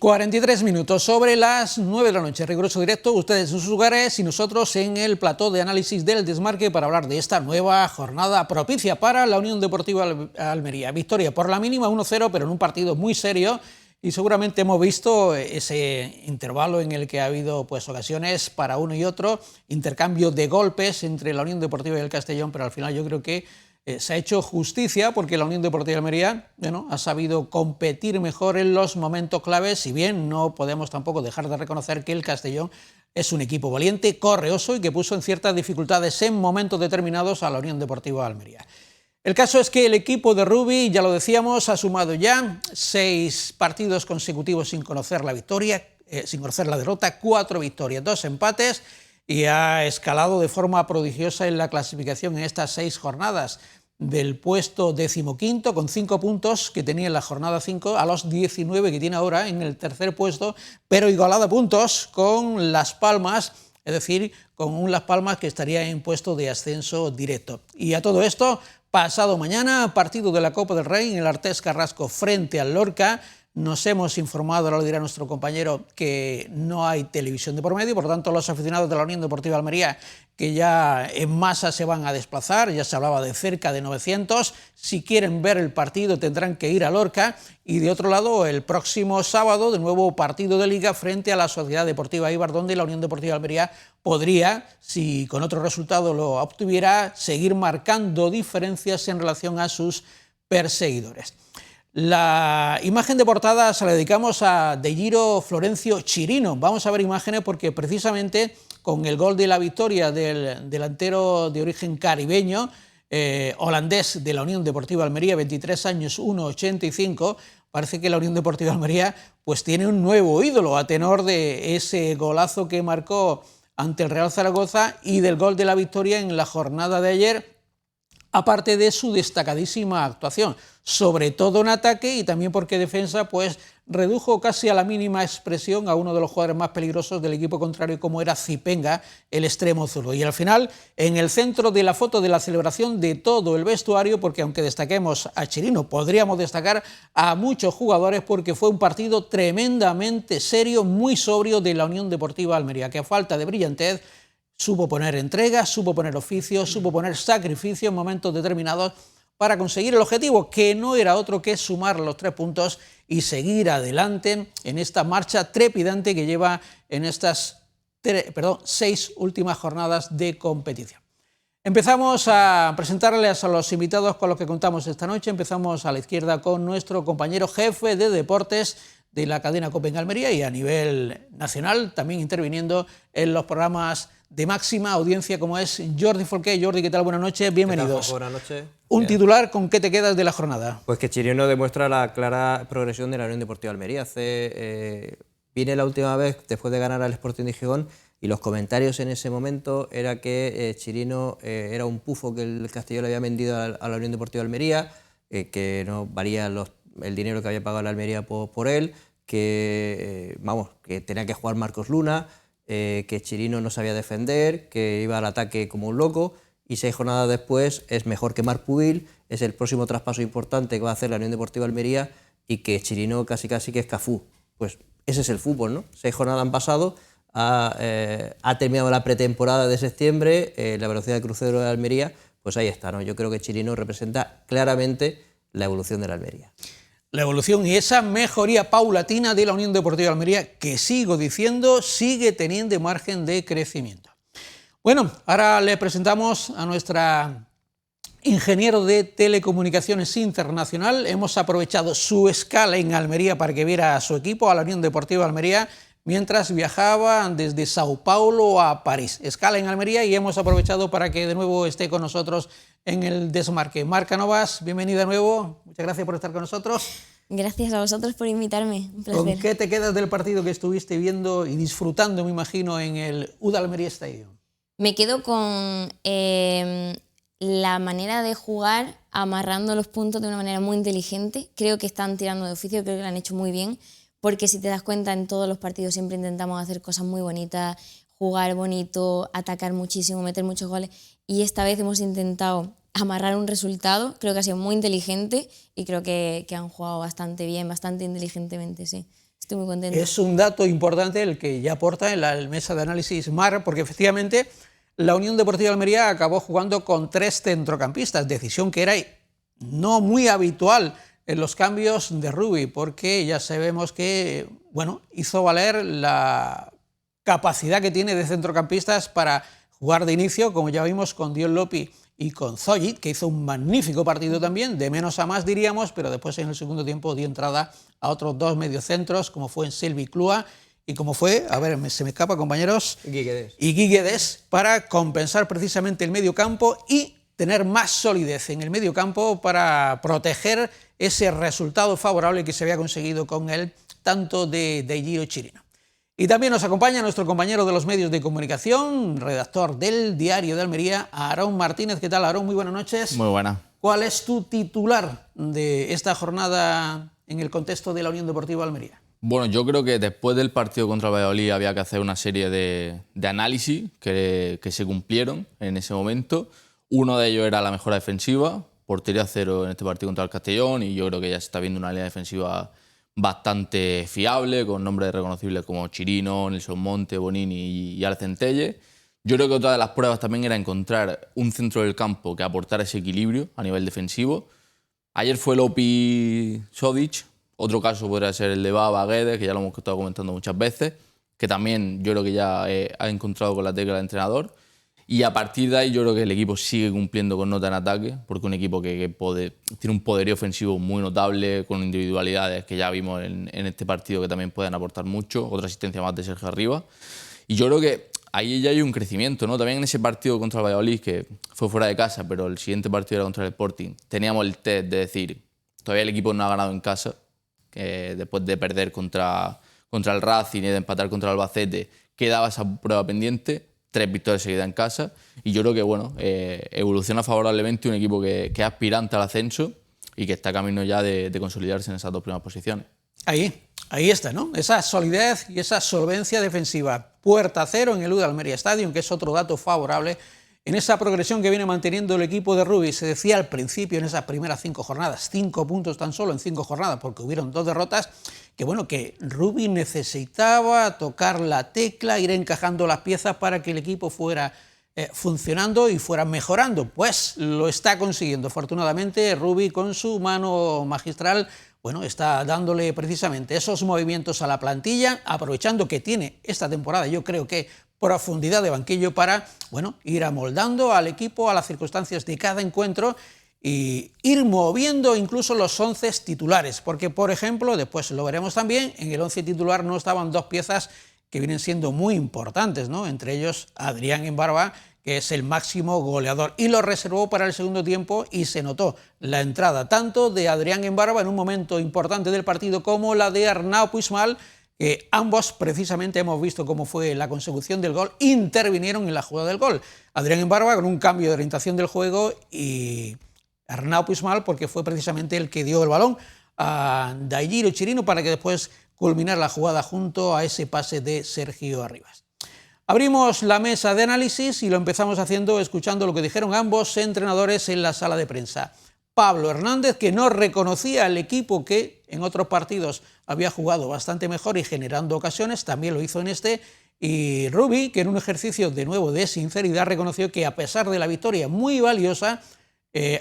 43 minutos sobre las 9 de la noche, riguroso directo, ustedes en sus lugares y nosotros en el plató de análisis del Desmarque para hablar de esta nueva jornada propicia para la Unión Deportiva Almería. Victoria por la mínima 1-0, pero en un partido muy serio y seguramente hemos visto ese intervalo en el que ha habido pues ocasiones para uno y otro, intercambio de golpes entre la Unión Deportiva y el Castellón, pero al final yo creo que se ha hecho justicia porque la Unión Deportiva Almería ha sabido competir mejor en los momentos claves, si bien no podemos tampoco dejar de reconocer que el Castellón es un equipo valiente, correoso y que puso en ciertas dificultades en momentos determinados a la Unión Deportiva Almería. El caso es que el equipo de Rubi, ya lo decíamos, ha sumado ya 6 partidos consecutivos sin conocer la victoria, sin conocer la derrota, 4 victorias, 2 empates, y ha escalado de forma prodigiosa en la clasificación en estas 6 jornadas, del puesto 15º con 5 puntos que tenía en la jornada 5 a los 19 que tiene ahora en el tercer puesto, pero igualado a puntos con Las Palmas, es decir, con un Las Palmas que estaría en puesto de ascenso directo. Y a todo esto, pasado mañana, partido de la Copa del Rey en el Artés Carrasco frente al Lorca. Nos hemos informado, ahora lo dirá nuestro compañero, que no hay televisión de por medio, por lo tanto los aficionados de la Unión Deportiva Almería, que ya en masa se van a desplazar, ya se hablaba de cerca de 900, si quieren ver el partido tendrán que ir a Lorca, y de otro lado el próximo sábado de nuevo partido de Liga frente a la Sociedad Deportiva Eibar, donde la Unión Deportiva Almería podría, si con otro resultado lo obtuviera, seguir marcando diferencias en relación a sus perseguidores. La imagen de portada se la dedicamos a De Giro Florencio Chirino. Vamos a ver imágenes porque precisamente con el gol de la victoria del delantero de origen caribeño, holandés de la Unión Deportiva Almería, 23 años, 1,85, parece que la Unión Deportiva Almería pues tiene un nuevo ídolo a tenor de ese golazo que marcó ante el Real Zaragoza y del gol de la victoria en la jornada de ayer, aparte de su destacadísima actuación, sobre todo en ataque y también porque defensa pues redujo casi a la mínima expresión a uno de los jugadores más peligrosos del equipo contrario, como era Zipenga, el extremo zurdo. Y al final, en el centro de la foto de la celebración de todo el vestuario, porque aunque destaquemos a Chirino, podríamos destacar a muchos jugadores porque fue un partido tremendamente serio, muy sobrio de la Unión Deportiva Almería, que a falta de brillantez supo poner entrega, supo poner oficio, supo poner sacrificio en momentos determinados para conseguir el objetivo, que no era otro que sumar los 3 puntos y seguir adelante en esta marcha trepidante que lleva en estas 6 últimas jornadas de competición. Empezamos a presentarles a los invitados con los que contamos esta noche. Empezamos a la izquierda con nuestro compañero jefe de deportes de la cadena COPE en Almería y a nivel nacional, también interviniendo en los programas de máxima audiencia como es Jordi Folqué. Jordi, ¿qué tal? Buenas noches, bienvenidos. ¿Qué tal, buenas noches. Un titular, ¿con qué te quedas de la jornada? Pues que Chirino demuestra la clara progresión de la Unión Deportiva Almería. Vine la última vez después de ganar al Sporting de Gijón y los comentarios en ese momento era que Chirino era un pufo que el Castellón le había vendido a la Unión Deportiva Almería, que no valía el dinero que había pagado la Almería por él, que tenía que jugar Marcos Luna, que Chirino no sabía defender, que iba al ataque como un loco, y 6 jornadas después es mejor que Marc Pubil, es el próximo traspaso importante que va a hacer la Unión Deportiva Almería, y que Chirino casi que es Cafú. Pues ese es el fútbol, ¿no? 6 jornadas han pasado, ha terminado la pretemporada de septiembre, la velocidad de crucero de Almería, pues ahí está, ¿no? Yo creo que Chirino representa claramente la evolución de la Almería. La evolución y esa mejoría paulatina de la Unión Deportiva Almería, que sigo diciendo, sigue teniendo margen de crecimiento. Bueno, ahora le presentamos a nuestra ingeniero de telecomunicaciones internacional. Hemos aprovechado su escala en Almería para que viera a su equipo, a la Unión Deportiva Almería, mientras viajaba desde Sao Paulo a París. Escala en Almería y hemos aprovechado para que de nuevo esté con nosotros en el Desmarque. Mar Cánovas, bienvenida de nuevo. Muchas gracias por estar con nosotros. Gracias a vosotros por invitarme. Un placer. ¿Con qué te quedas del partido que estuviste viendo y disfrutando, me imagino, en el UD Almería Stadium? Me quedo con la manera de jugar, amarrando los puntos de una manera muy inteligente. Creo que están tirando de oficio, creo que lo han hecho muy bien, porque si te das cuenta, en todos los partidos siempre intentamos hacer cosas muy bonitas, jugar bonito, atacar muchísimo, meter muchos goles, y esta vez hemos intentado amarrar un resultado. Creo que ha sido muy inteligente y creo que han jugado bastante bien, bastante inteligentemente, sí. Estoy muy contenta. Es un dato importante el que ya aporta en la mesa de análisis Mar, porque efectivamente la Unión Deportiva Almería acabó jugando con 3 centrocampistas, decisión que era no muy habitual en los cambios de Rubi, porque ya sabemos que hizo valer la capacidad que tiene de centrocampistas para jugar de inicio, como ya vimos con Dion Lopi y con Zojic, que hizo un magnífico partido también, de menos a más diríamos, pero después en el segundo tiempo dio entrada a otros 2 mediocentros, como fue en Selvi Clua y como fue, a ver, se me escapa, compañeros, y Guiguedes, para compensar precisamente el medio campo y tener más solidez en el medio campo para proteger ese resultado favorable que se había conseguido con el tanto de Giro Chirino. Y también nos acompaña nuestro compañero de los medios de comunicación, redactor del Diario de Almería, Aarón Martínez. ¿Qué tal, Aarón? Muy buenas noches. Muy buena. ¿Cuál es tu titular de esta jornada en el contexto de la Unión Deportiva Almería? Bueno, yo creo que después del partido contra el Valladolid había que hacer una serie de análisis que se cumplieron en ese momento. Uno de ellos era la mejora defensiva, portería cero en este partido contra el Castellón, y yo creo que ya se está viendo una línea defensiva bastante fiable, con nombres reconocibles como Chirino, Nelson Monte, Bonini y Arcentelle. Yo creo que otra de las pruebas también era encontrar un centro del campo que aportara ese equilibrio a nivel defensivo. Ayer fue Lopi Zojic, otro caso podría ser el de Baba Guedes, que ya lo hemos estado comentando muchas veces, que también yo creo que ya ha encontrado con la tecla del entrenador. Y a partir de ahí yo creo que el equipo sigue cumpliendo con nota en ataque, porque un equipo que tiene un poderío ofensivo muy notable, con individualidades que ya vimos en este partido que también pueden aportar mucho, otra asistencia más de Sergio Arribas. Y yo creo que ahí ya hay un crecimiento, ¿no? También en ese partido contra el Valladolid, que fue fuera de casa, pero el siguiente partido era contra el Sporting, teníamos el test de decir, todavía el equipo no ha ganado en casa, después de perder contra el Racing y de empatar contra el Albacete, quedaba esa prueba pendiente. 3 victorias seguidas en casa, y yo creo que evoluciona favorablemente un equipo que es aspirante al ascenso y que está camino ya de consolidarse en esas 2 primeras posiciones. Ahí está, ¿no? Esa solidez y esa solvencia defensiva. Puerta cero en el UD Almería Stadium, que es otro dato favorable en esa progresión que viene manteniendo el equipo de Rubi. Se decía al principio, en esas primeras 5 jornadas, 5 puntos tan solo en 5 jornadas, porque hubieron 2 derrotas, que Rubi necesitaba tocar la tecla, ir encajando las piezas para que el equipo fuera funcionando y fuera mejorando. Pues lo está consiguiendo. Afortunadamente, Rubi, con su mano magistral, está dándole precisamente esos movimientos a la plantilla, aprovechando que tiene esta temporada, yo creo que profundidad de banquillo para ir amoldando al equipo a las circunstancias de cada encuentro y ir moviendo incluso los 11 titulares, porque por ejemplo, después lo veremos también, en el 11 titular no estaban 2 piezas que vienen siendo muy importantes, ¿no? Entre ellos Adrián Embarba, que es el máximo goleador, y lo reservó para el segundo tiempo, y se notó la entrada tanto de Adrián Embarba en un momento importante del partido como la de Arnau Puigmal, que ambos precisamente hemos visto cómo fue la consecución del gol, intervinieron en la jugada del gol. Adrián Embarba con un cambio de orientación del juego y Arnau Puigmal porque fue precisamente el que dio el balón a Giro Chirino para que después culminara la jugada junto a ese pase de Sergio Arribas. Abrimos la mesa de análisis y lo empezamos haciendo escuchando lo que dijeron ambos entrenadores en la sala de prensa. Pablo Hernández, que no reconocía al equipo que en otros partidos había jugado bastante mejor y generando ocasiones, también lo hizo en este, y Rubi, que en un ejercicio de nuevo de sinceridad reconoció que a pesar de la victoria muy valiosa,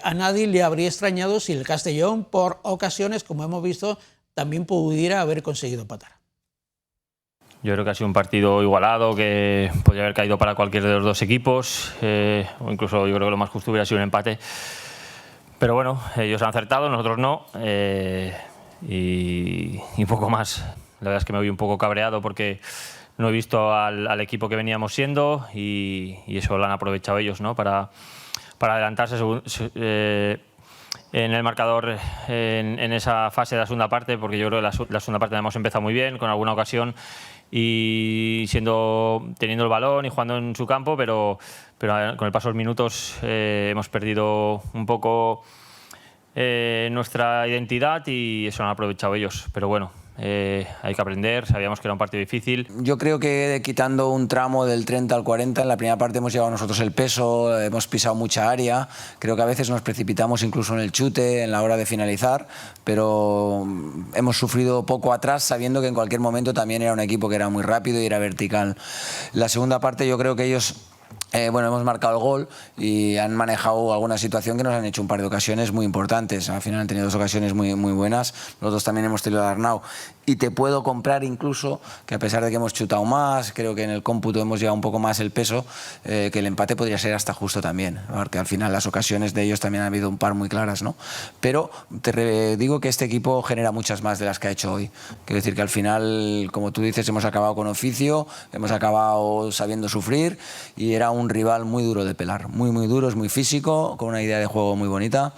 a nadie le habría extrañado si el Castellón, por ocasiones, como hemos visto, también pudiera haber conseguido empatar. Yo creo que ha sido un partido igualado, que podría haber caído para cualquiera de los 2 equipos, o incluso yo creo que lo más justo hubiera sido un empate. Pero bueno, ellos han acertado, nosotros no, y poco más. La verdad es que me voy un poco cabreado porque no he visto al equipo que veníamos siendo y eso lo han aprovechado ellos, ¿no? Para adelantarse en el marcador en esa fase de la segunda parte, porque yo creo que la segunda parte hemos empezado muy bien, con alguna ocasión, y teniendo el balón y jugando en su campo, pero con el paso de los minutos hemos perdido un poco nuestra identidad y eso lo han aprovechado ellos. Pero bueno, hay que aprender, sabíamos que era un partido difícil. Yo creo que quitando un tramo del 30 al 40, en la primera parte hemos llevado nosotros el peso, hemos pisado mucha área, creo que a veces nos precipitamos incluso en el chute, en la hora de finalizar, pero hemos sufrido poco atrás sabiendo que en cualquier momento también era un equipo que era muy rápido y era vertical. La segunda parte yo creo que ellos... hemos marcado el gol y han manejado alguna situación que nos han hecho un par de ocasiones muy importantes. Al final han tenido 2 ocasiones muy buenas. Nosotros también hemos tenido a Arnau. Y te puedo comprar incluso que a pesar de que hemos chutado más, creo que en el cómputo hemos llevado un poco más el peso, que el empate podría ser hasta justo también. Porque al final las ocasiones de ellos también han habido un par muy claras, ¿no? Pero te digo que este equipo genera muchas más de las que ha hecho hoy. Quiero decir que al final, como tú dices, hemos acabado con oficio, hemos acabado sabiendo sufrir y era un rival muy duro de pelar, muy duro, es muy físico, con una idea de juego muy bonita,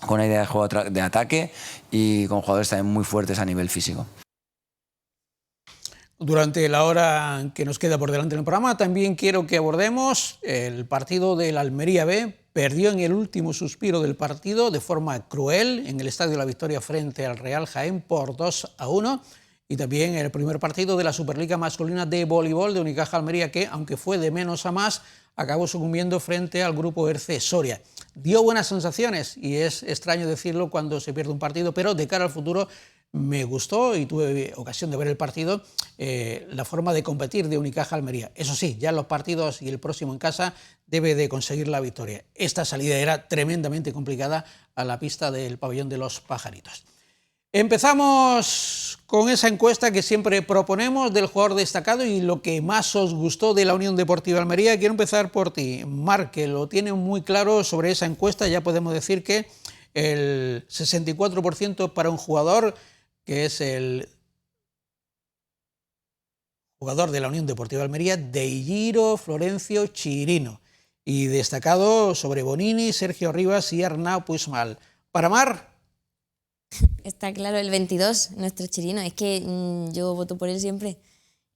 con una idea de juego de ataque y con jugadores también muy fuertes a nivel físico. Durante la hora que nos queda por delante en el programa, también quiero que abordemos el partido del Almería B. Perdió en el último suspiro del partido de forma cruel en el Estadio La Victoria frente al Real Jaén por 2-1. Y también el primer partido de la Superliga Masculina de Voleibol de Unicaja Almería, que, aunque fue de menos a más, acabó sucumbiendo frente al grupo Erce Soria. Dio buenas sensaciones, y es extraño decirlo cuando se pierde un partido, pero de cara al futuro me gustó, y tuve ocasión de ver el partido, la forma de competir de Unicaja Almería. Eso sí, ya en los partidos y el próximo en casa debe de conseguir la victoria. Esta salida era tremendamente complicada a la pista del Pabellón de los Pajaritos. Empezamos con esa encuesta que siempre proponemos del jugador destacado y lo que más os gustó de la Unión Deportiva Almería. Quiero empezar por ti, Marc, que lo tiene muy claro sobre esa encuesta. Ya podemos decir que el 64% para un jugador, que es el jugador de la Unión Deportiva Almería, Deijiro Florencio Chirino. Y destacado sobre Bonini, Sergio Rivas y Arnau Puigmal. Para Mar... Está claro, el 22, nuestro Chirino. Es que yo voto por él siempre.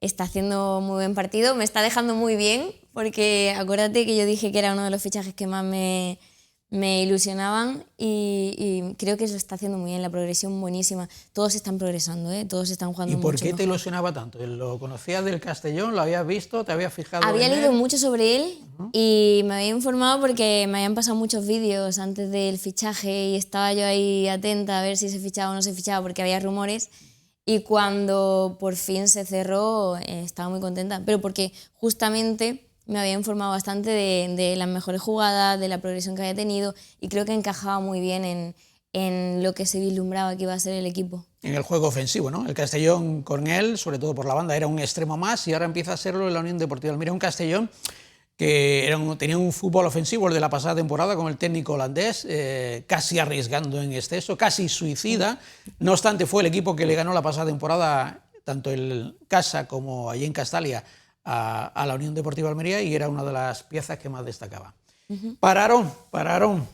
Está haciendo muy buen partido, me está dejando muy bien, porque acuérdate que yo dije que era uno de los fichajes que más me ilusionaban y creo que lo está haciendo muy bien, la progresión buenísima. Todos están progresando, todos están jugando mucho. ¿Y por qué te ilusionaba tanto? ¿Lo conocías del Castellón? ¿Lo habías visto? ¿Te habías fijado Había en leído él? mucho sobre él y me había informado porque me habían pasado muchos vídeos antes del fichaje y estaba yo ahí atenta a ver si se fichaba o no se fichaba porque había rumores. Y cuando por fin se cerró estaba muy contenta, pero porque justamente me había informado bastante de las mejores jugadas, de la progresión que había tenido y creo que encajaba muy bien en lo que se vislumbraba que iba a ser el equipo. En el juego ofensivo, ¿no? El Castellón con él, sobre todo por la banda, era un extremo más y ahora empieza a serlo en la Unión Deportiva Almería. Un Castellón que tenía un fútbol ofensivo, el de la pasada temporada, con el técnico holandés, casi arriesgando en exceso, casi suicida. No obstante, fue el equipo que le ganó la pasada temporada, tanto en casa como allí en Castalia, a la Unión Deportiva Almería, y era una de las piezas que más destacaba. Para Aarón.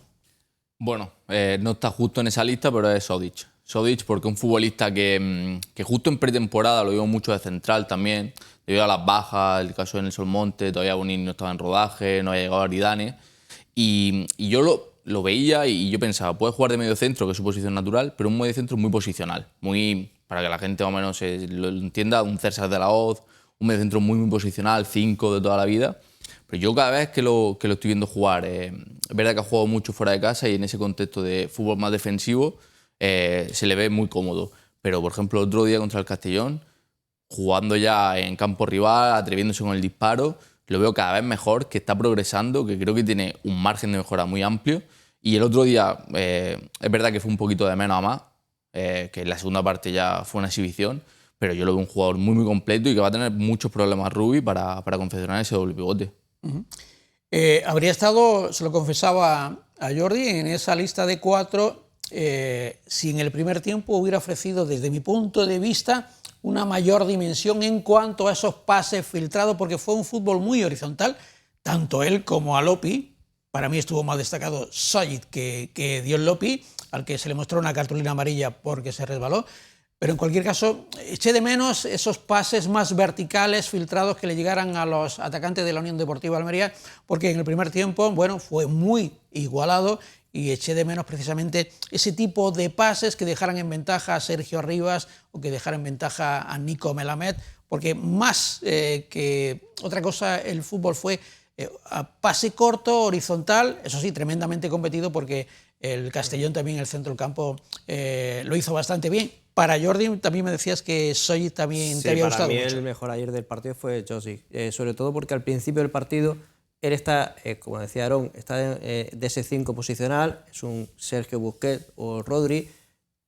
Bueno, no está justo en esa lista, pero es Sodic. Sodic, porque un futbolista que justo en pretemporada lo vimos mucho de central también, debido a las bajas, el caso de Nelson Monte, todavía Bonini no estaba en rodaje, no había llegado Aridane, y yo lo veía y yo pensaba, puede jugar de medio centro, que es su posición natural, pero un medio centro muy posicional, muy, para que la gente más o menos lo entienda, un César de la Hoz, un mediocentro muy posicional, 5 de toda la vida. Pero yo cada vez que lo estoy viendo jugar, es verdad que ha jugado mucho fuera de casa y en ese contexto de fútbol más defensivo se le ve muy cómodo. Pero, por ejemplo, otro día contra el Castellón, jugando ya en campo rival, atreviéndose con el disparo, lo veo cada vez mejor, que está progresando, que creo que tiene un margen de mejora muy amplio. Y el otro día, es verdad que fue un poquito de menos a más, que en la segunda parte ya fue una exhibición, pero yo lo veo un jugador muy completo y que va a tener muchos problemas Rubi para confeccionar ese doble pivote. Habría estado, se lo confesaba a Jordi, en esa lista de 4, si en el primer tiempo hubiera ofrecido, desde mi punto de vista, una mayor dimensión en cuanto a esos pases filtrados, porque fue un fútbol muy horizontal, tanto él como a Lopi. Para mí estuvo más destacado Sodic que Dion Lopi, al que se le mostró una cartulina amarilla porque se resbaló. Pero en cualquier caso, eché de menos esos pases más verticales, filtrados, que le llegaran a los atacantes de la Unión Deportiva Almería, porque en el primer tiempo, bueno, fue muy igualado y eché de menos precisamente ese tipo de pases que dejaran en ventaja a Sergio Rivas o que dejaran en ventaja a Nico Melamed, porque más que otra cosa el fútbol fue a pase corto, horizontal, eso sí, tremendamente competido, porque el Castellón también en el centro del campo lo hizo bastante bien. Para Jordi, también me decías que Soy también te había gustado mucho. Para mí el mejor ayer del partido fue Josi, sobre todo porque al principio del partido él está, como decía Aarón, está de ese 5 posicional, es un Sergio Busquets o Rodri,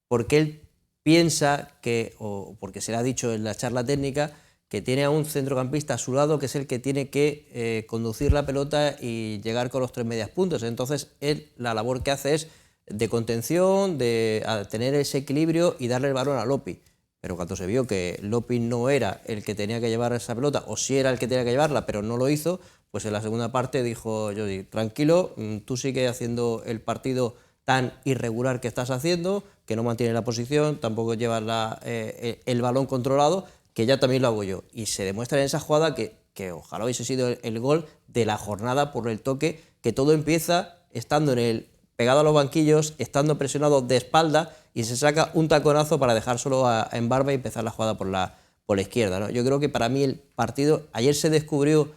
porque él piensa que, o porque se le ha dicho en la charla técnica, que tiene a un centrocampista a su lado que es el que tiene que conducir la pelota y llegar con los 3 medias puntos. Entonces él, la labor que hace es de contención, de tener ese equilibrio y darle el balón a Lopi. Pero cuando se vio que Lopi no era el que tenía que llevar esa pelota, o sí era el que tenía que llevarla, pero no lo hizo, pues en la segunda parte dijo Jordi, tranquilo, tú sigue haciendo el partido tan irregular que estás haciendo, que no mantiene la posición, tampoco llevas el balón controlado, que ya también lo hago yo. Y se demuestra en esa jugada que ojalá hubiese sido el gol de la jornada por el toque, que todo empieza estando pegado a los banquillos, estando presionado de espalda, y se saca un taconazo para dejárselo en Barba y empezar la jugada por la izquierda, ¿no? Yo creo que para mí el partido, ayer se descubrió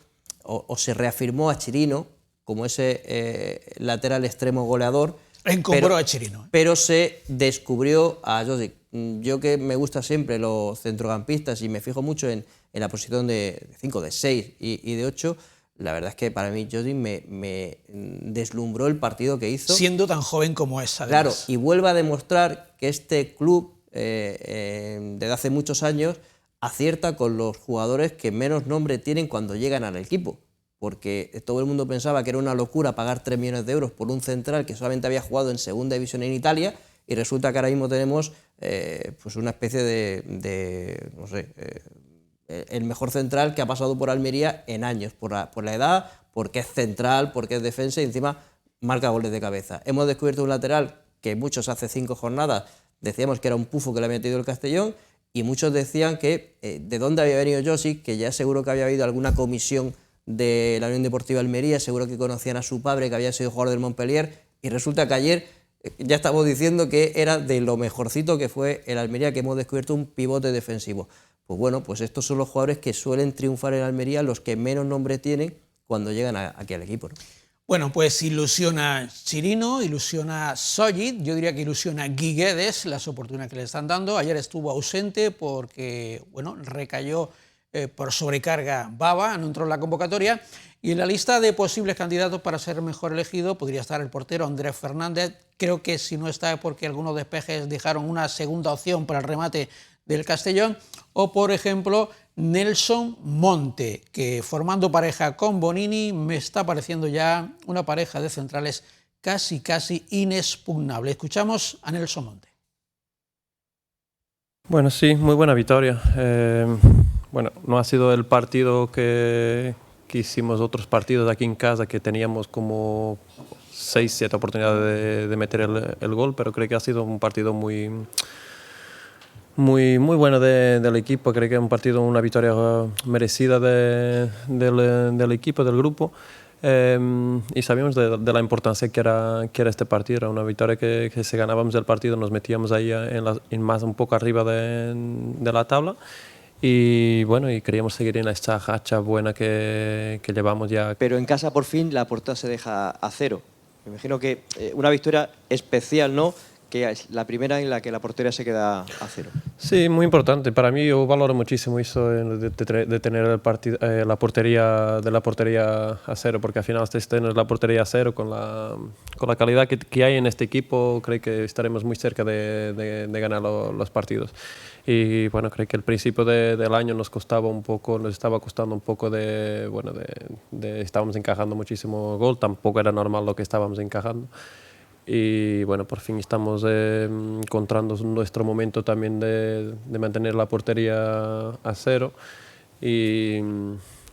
o se reafirmó a Chirino como ese lateral extremo goleador. Encombró a Chirino. Pero se descubrió a Josi. Yo, que me gusta siempre los centrocampistas y me fijo mucho en la posición de 5, de 6 y de 8, la verdad es que para mí Josi me deslumbró el partido que hizo. Siendo tan joven como es, además. Claro, y vuelve a demostrar que este club, desde hace muchos años, acierta con los jugadores que menos nombre tienen cuando llegan al equipo. Porque todo el mundo pensaba que era una locura pagar 3 millones de euros por un central que solamente había jugado en segunda división en Italia, y resulta que ahora mismo tenemos pues una especie de no sé, el mejor central que ha pasado por Almería en años, por la edad, porque es central, porque es defensa y encima marca goles de cabeza. Hemos descubierto un lateral que muchos hace 5 jornadas decíamos que era un pufo que le había metido el Castellón, y muchos decían que de dónde había venido Josi, que ya seguro que había habido alguna comisión de la Unión Deportiva Almería, seguro que conocían a su padre, que había sido jugador del Montpellier, y resulta que ayer ya estamos diciendo que era de lo mejorcito que fue el Almería, que hemos descubierto un pivote defensivo. Pues bueno, pues estos son los jugadores que suelen triunfar en Almería, los que menos nombre tienen cuando llegan aquí al equipo, ¿no? Bueno, pues ilusiona Chirino, ilusiona Sojit, yo diría que ilusiona Guiguedes, las oportunidades que le están dando. Ayer estuvo ausente porque, bueno, recayó por sobrecarga Baba, no entró en la convocatoria. Y en la lista de posibles candidatos para ser mejor elegido podría estar el portero Andrés Fernández. Creo que si no está es porque algunos despejes dejaron una segunda opción para el remate del Castellón. O, por ejemplo, Nelson Monte, que formando pareja con Bonini me está pareciendo ya una pareja de centrales casi inexpugnable. Escuchamos a Nelson Monte. Bueno, sí, muy buena victoria. Bueno, no ha sido el partido que hicimos otros partidos aquí en casa, que teníamos como 6, 7 oportunidades de meter el gol, pero creo que ha sido un partido muy bueno del equipo. Creo que es un partido, una victoria merecida del equipo, del grupo, y sabíamos de la importancia que era este partido. Era una victoria que si ganábamos el partido nos metíamos ahí más un poco arriba de la tabla, y bueno, y queríamos seguir en esta racha buena que llevamos ya. Pero en casa por fin la portería se deja a 0. Me imagino que una victoria especial, ¿no?, que es la primera en la que la portería se queda a 0. Sí, muy importante. Para mí, yo valoro muchísimo eso de tener la portería a 0, porque al final tener la portería a 0 con la calidad que hay en este equipo, creo que estaremos muy cerca de ganar los partidos. Y bueno, creo que el principio del año nos estaba costando un poco estábamos encajando muchísimo gol, tampoco era normal lo que estábamos encajando. Y bueno, por fin estamos encontrando nuestro momento también de mantener la portería a 0, y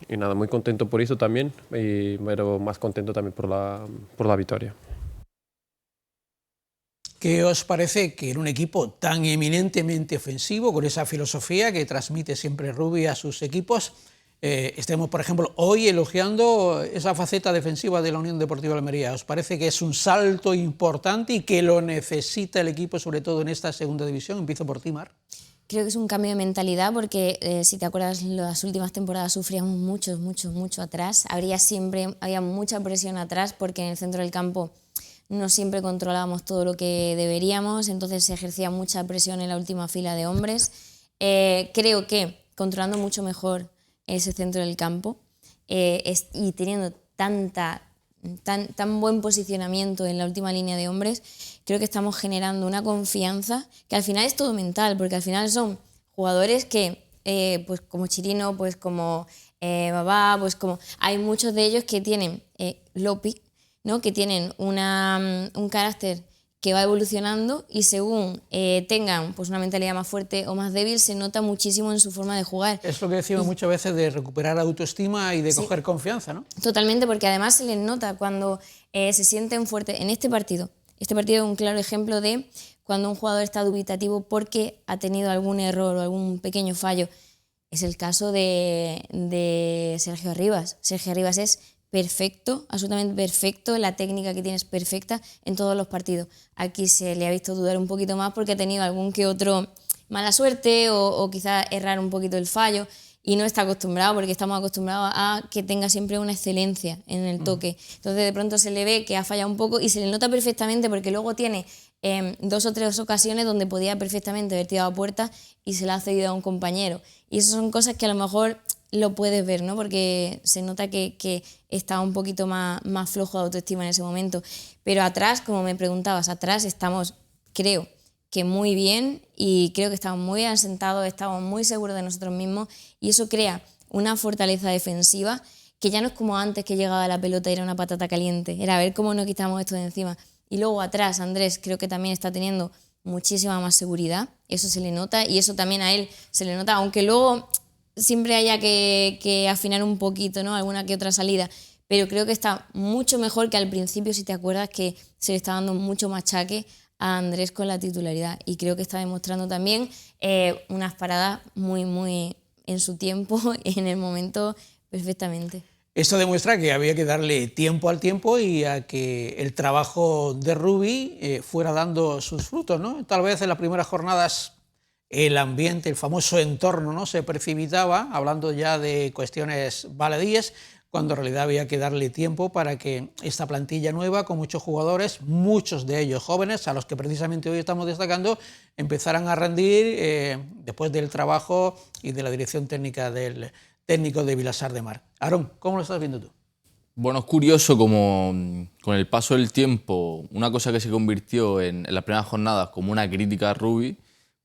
nada, muy contento por eso también, pero más contento también por la victoria. ¿Qué os parece que en un equipo tan eminentemente ofensivo, con esa filosofía que transmite siempre Rubi a sus equipos, estemos, por ejemplo, hoy elogiando esa faceta defensiva de la Unión Deportiva Almería? ¿Os parece que es un salto importante y que lo necesita el equipo, sobre todo en esta segunda división? Empiezo por ti, Mar. Creo que es un cambio de mentalidad porque, si te acuerdas, las últimas temporadas sufríamos mucho atrás. Había mucha presión atrás porque en el centro del campo no siempre controlábamos todo lo que deberíamos, entonces se ejercía mucha presión en la última fila de hombres. Creo que controlando mucho mejor ese centro del campo y teniendo tan buen posicionamiento en la última línea de hombres, creo que estamos generando una confianza que al final es todo mental, porque al final son jugadores que, pues como Chirino, pues como Babá, pues como hay muchos de ellos que tienen Lopi, ¿no? Que tienen un carácter que va evolucionando y según tengan pues una mentalidad más fuerte o más débil, se nota muchísimo en su forma de jugar. Es lo que decimos muchas veces de recuperar autoestima y de coger confianza, ¿no? Totalmente, porque además se les nota cuando se sienten fuertes. En este partido es un claro ejemplo de cuando un jugador está dubitativo porque ha tenido algún error o algún pequeño fallo. Es el caso de Sergio Arribas. Sergio Arribas es perfecto, absolutamente perfecto, la técnica que tiene es perfecta en todos los partidos. Aquí se le ha visto dudar un poquito más porque ha tenido algún que otro mala suerte o quizás errar un poquito el fallo y no está acostumbrado, porque estamos acostumbrados a que tenga siempre una excelencia en el toque. Entonces de pronto se le ve que ha fallado un poco y se le nota perfectamente porque luego tiene 2 o 3 ocasiones donde podía perfectamente haber tirado a puerta y se la ha cedido a un compañero. Y esas son cosas que a lo mejor lo puedes ver, ¿no? Porque se nota que está un poquito más flojo de autoestima en ese momento. Pero atrás, como me preguntabas, atrás estamos, creo que muy bien, y creo que estamos muy bien asentados, estamos muy seguros de nosotros mismos y eso crea una fortaleza defensiva que ya no es como antes, que llegaba la pelota y era una patata caliente, era a ver cómo nos quitamos esto de encima. Y luego atrás, Andrés creo que también está teniendo muchísima más seguridad, eso se le nota y eso también a él se le nota, aunque luego siempre haya que afinar un poquito, ¿no? Alguna que otra salida, pero creo que está mucho mejor que al principio, si te acuerdas, que se le está dando mucho machaque a Andrés con la titularidad, y creo que está demostrando también unas paradas muy en su tiempo, en el momento, perfectamente. Esto demuestra que había que darle tiempo al tiempo y a que el trabajo de Rubi fuera dando sus frutos, ¿no? Tal vez en las primeras jornadas el ambiente, el famoso entorno, ¿no?, se precipitaba, hablando ya de cuestiones baladíes, cuando en realidad había que darle tiempo para que esta plantilla nueva, con muchos jugadores, muchos de ellos jóvenes, a los que precisamente hoy estamos destacando, empezaran a rendir después del trabajo y de la dirección técnica del técnico de Vilassar de Mar. Aarón, ¿cómo lo estás viendo tú? Bueno, es curioso como con el paso del tiempo, una cosa que se convirtió en las primeras jornadas como una crítica a Rubi,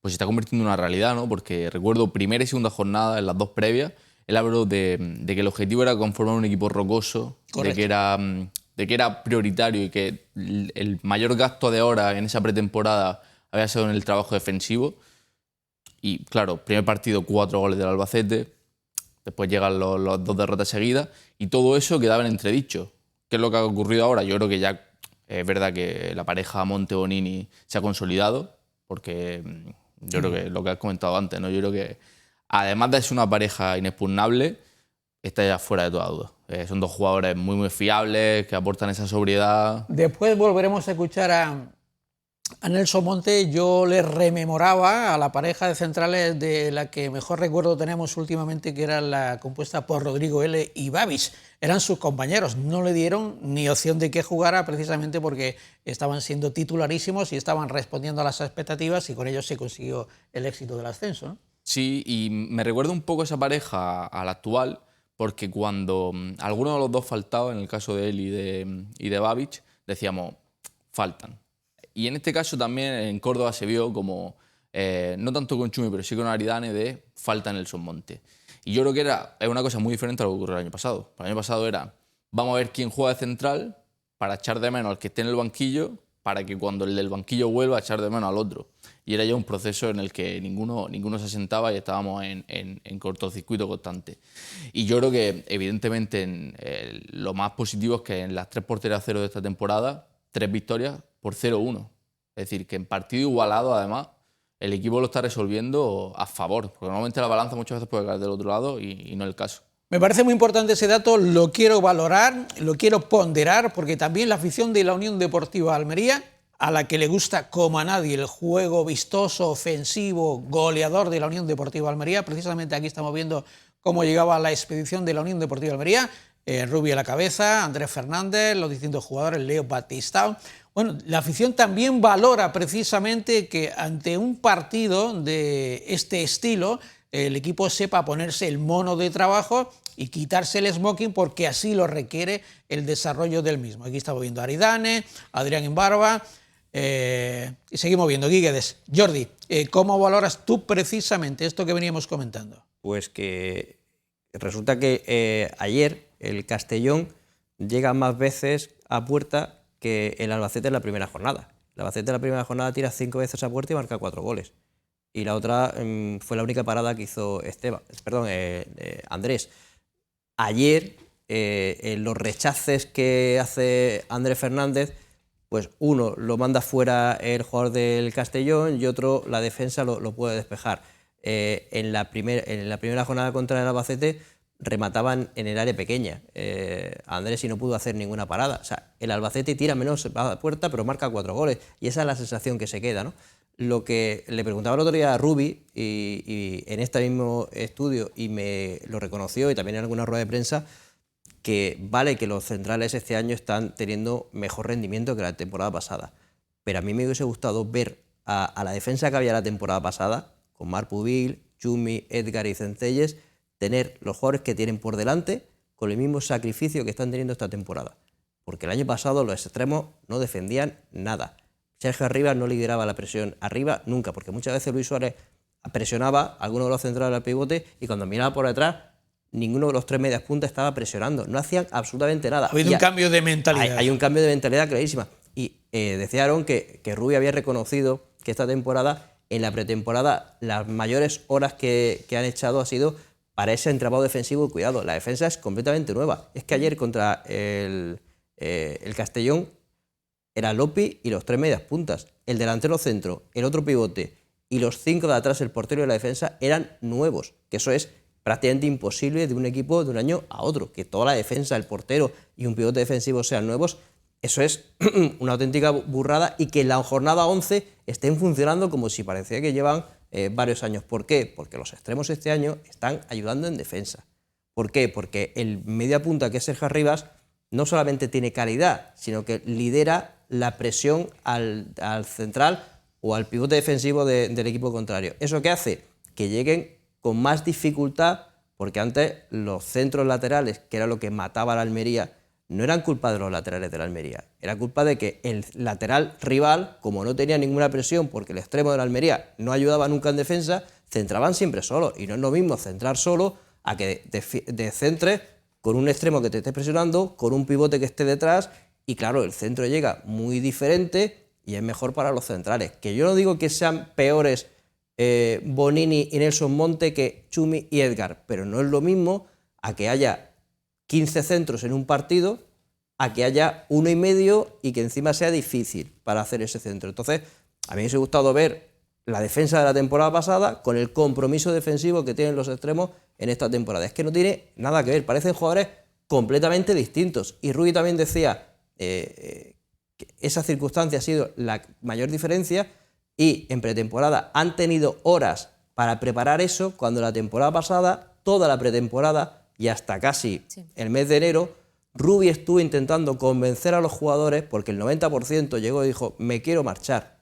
pues se está convirtiendo en una realidad, ¿no? Porque recuerdo primera y segunda jornada, en las 2 previas, él habló de que el objetivo era conformar un equipo rocoso, de que era prioritario y que el mayor gasto de horas en esa pretemporada había sido en el trabajo defensivo. Y claro, primer partido, 4 goles del Albacete, después llegan los 2 derrotas seguidas y todo eso quedaba en entredicho. ¿Qué es lo que ha ocurrido ahora? Yo creo que ya es verdad que la pareja Monte-Bonini se ha consolidado, porque yo creo que lo que has comentado antes, ¿no? Yo creo que además de ser una pareja inexpugnable, está ya fuera de toda duda. Son 2 jugadores muy fiables, que aportan esa sobriedad. Después volveremos a escuchar a Nelson Monte. Yo le rememoraba a la pareja de centrales de la que mejor recuerdo tenemos últimamente, que era la compuesta por Rodrigo L. y Babich. Eran sus compañeros, no le dieron ni opción de que jugara, precisamente porque estaban siendo titularísimos y estaban respondiendo a las expectativas, y con ellos se consiguió el éxito del ascenso, ¿no? Sí, y me recuerda un poco esa pareja a la actual, porque cuando alguno de los dos faltaba, en el caso de él y de Babich, decíamos, faltan. Y en este caso también en Córdoba se vio como, no tanto con Chumi, pero sí con Aridane, de falta en Nelson Monte. Y yo creo que es una cosa muy diferente a lo que ocurrió el año pasado. El año pasado era, vamos a ver quién juega de central para echar de menos al que esté en el banquillo, para que cuando el del banquillo vuelva a echar de menos al otro. Y era ya un proceso en el que ninguno se asentaba y estábamos en cortocircuito constante. Y yo creo que, evidentemente, lo más positivo es que en las 3 porterías 0 de esta temporada, 3 victorias por 0-1. Es decir, que en partido igualado, además, el equipo lo está resolviendo a favor, porque normalmente la balanza muchas veces puede caer del otro lado y no es el caso. Me parece muy importante ese dato, lo quiero valorar, lo quiero ponderar, porque también la afición de la Unión Deportiva Almería, a la que le gusta como a nadie el juego vistoso, ofensivo, goleador de la Unión Deportiva Almería, precisamente aquí estamos viendo cómo llegaba la expedición de la Unión Deportiva Almería, Rubi a la cabeza, Andrés Fernández, los distintos jugadores, Leo Batistao. Bueno, la afición también valora precisamente que ante un partido de este estilo el equipo sepa ponerse el mono de trabajo y quitarse el smoking porque así lo requiere el desarrollo del mismo. Aquí estamos viendo a Aridane, Adrián Imbarba y seguimos viendo Guíguedes. Jordi, ¿cómo valoras tú precisamente esto que veníamos comentando? Pues que resulta que ayer el Castellón llega más veces a puerta que el Albacete en la primera jornada. El Albacete en la primera jornada tira 5 veces a puerta y marca 4 goles. Y la otra fue la única parada que hizo Andrés. Ayer, los rechaces que hace Andrés Fernández, pues uno lo manda fuera el jugador del Castellón y otro la defensa lo puede despejar. En la primera jornada contra el Albacete remataban en el área pequeña. Andrés y no pudo hacer ninguna parada. O sea, el Albacete tira menos a puerta pero marca 4 goles y esa es la sensación que se queda, ¿no? Lo que le preguntaba el otro día a Rubi y en este mismo estudio y me lo reconoció y también en alguna rueda de prensa, que vale que los centrales este año están teniendo mejor rendimiento que la temporada pasada, pero a mí me hubiese gustado ver a la defensa que había la temporada pasada, con Marc Pubil, Chumi, Edgar y Centelles, tener los jugadores que tienen por delante con el mismo sacrificio que están teniendo esta temporada, porque el año pasado los extremos no defendían nada. Sergio Arribas no lideraba la presión arriba nunca, porque muchas veces Luis Suárez presionaba a alguno de los centrales al pivote y cuando miraba por detrás, ninguno de los 3 medias puntas estaba presionando. No hacían absolutamente nada. Ha habido un cambio de mentalidad. Hay un cambio de mentalidad clarísima. Y decía Aaron que Rubi había reconocido que esta temporada, en la pretemporada, las mayores horas que han echado ha sido para ese entramado defensivo. Cuidado, la defensa es completamente nueva. Es que ayer contra el Castellón era Lopi y los 3 medias puntas. El delantero centro, el otro pivote y los 5 de atrás, el portero y la defensa, eran nuevos. Que eso es prácticamente imposible de un equipo de un año a otro. Que toda la defensa, el portero y un pivote defensivo sean nuevos, eso es una auténtica burrada y que en la jornada 11 estén funcionando como si parecía que llevan varios años. ¿Por qué? Porque los extremos este año están ayudando en defensa. ¿Por qué? Porque el media punta, que es Sergio Arribas, no solamente tiene calidad, sino que lidera la presión al central o al pivote defensivo del equipo contrario. ¿Eso qué hace? Que lleguen con más dificultad, porque antes los centros laterales, que era lo que mataba a la Almería, no eran culpa de los laterales de la Almería, era culpa de que el lateral rival, como no tenía ninguna presión, porque el extremo de la Almería no ayudaba nunca en defensa, centraban siempre solo. Y no es lo mismo centrar solo a que centres con un extremo que te esté presionando, con un pivote que esté detrás, y claro, el centro llega muy diferente y es mejor para los centrales. Que yo no digo que sean peores Bonini y Nelson Monte que Chumi y Edgar, pero no es lo mismo a que haya 15 centros en un partido, a que haya 1,5 y que encima sea difícil para hacer ese centro. Entonces, a mí me hubiese gustado ver la defensa de la temporada pasada con el compromiso defensivo que tienen los extremos en esta temporada. Es que no tiene nada que ver, parecen jugadores completamente distintos. Y Rubi también decía que esa circunstancia ha sido la mayor diferencia y en pretemporada han tenido horas para preparar eso, cuando la temporada pasada, toda la pretemporada y hasta casi el mes de enero, Rubi estuvo intentando convencer a los jugadores, porque el 90% llegó y dijo, me quiero marchar.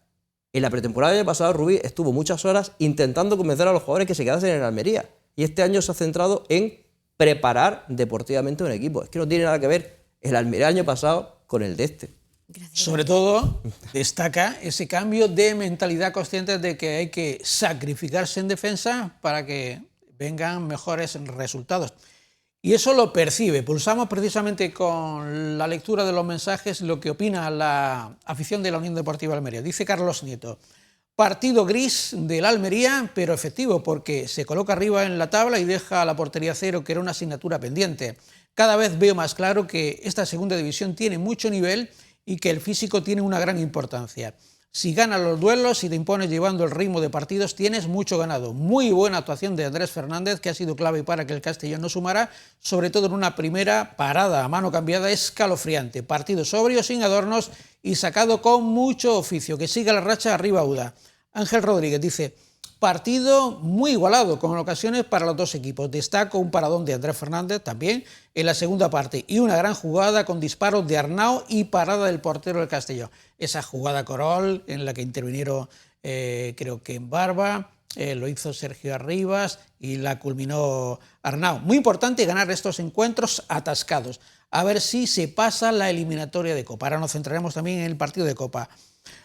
En la pretemporada del año pasado, Rubi estuvo muchas horas intentando convencer a los jugadores que se quedasen en Almería. Y este año se ha centrado en preparar deportivamente un equipo. Es que no tiene nada que ver el Almería del año pasado con el de este. Gracias. Sobre todo, destaca ese cambio de mentalidad consciente de que hay que sacrificarse en defensa para que vengan mejores resultados. Y eso lo percibe. Pulsamos precisamente con la lectura de los mensajes lo que opina la afición de la Unión Deportiva Almería. Dice Carlos Nieto, partido gris del Almería, pero efectivo, porque se coloca arriba en la tabla y deja a la portería cero, que era una asignatura pendiente. Cada vez veo más claro que esta segunda división tiene mucho nivel y que el físico tiene una gran importancia. Si ganas los duelos y te impones llevando el ritmo de partidos, tienes mucho ganado. Muy buena actuación de Andrés Fernández, que ha sido clave para que el Castellón no sumara, sobre todo en una primera parada a mano cambiada escalofriante. Partido sobrio, sin adornos y sacado con mucho oficio. Que siga la racha arriba UDA. Ángel Rodríguez dice: partido muy igualado, con ocasiones para los dos equipos. Destaco un paradón de Andrés Fernández también en la segunda parte y una gran jugada con disparos de Arnau y parada del portero del Castellón. Esa jugada Corol en la que intervinieron creo que en Barba, lo hizo Sergio Arribas y la culminó Arnau. Muy importante ganar estos encuentros atascados, a ver si se pasa la eliminatoria de Copa. Ahora nos centraremos también en el partido de Copa.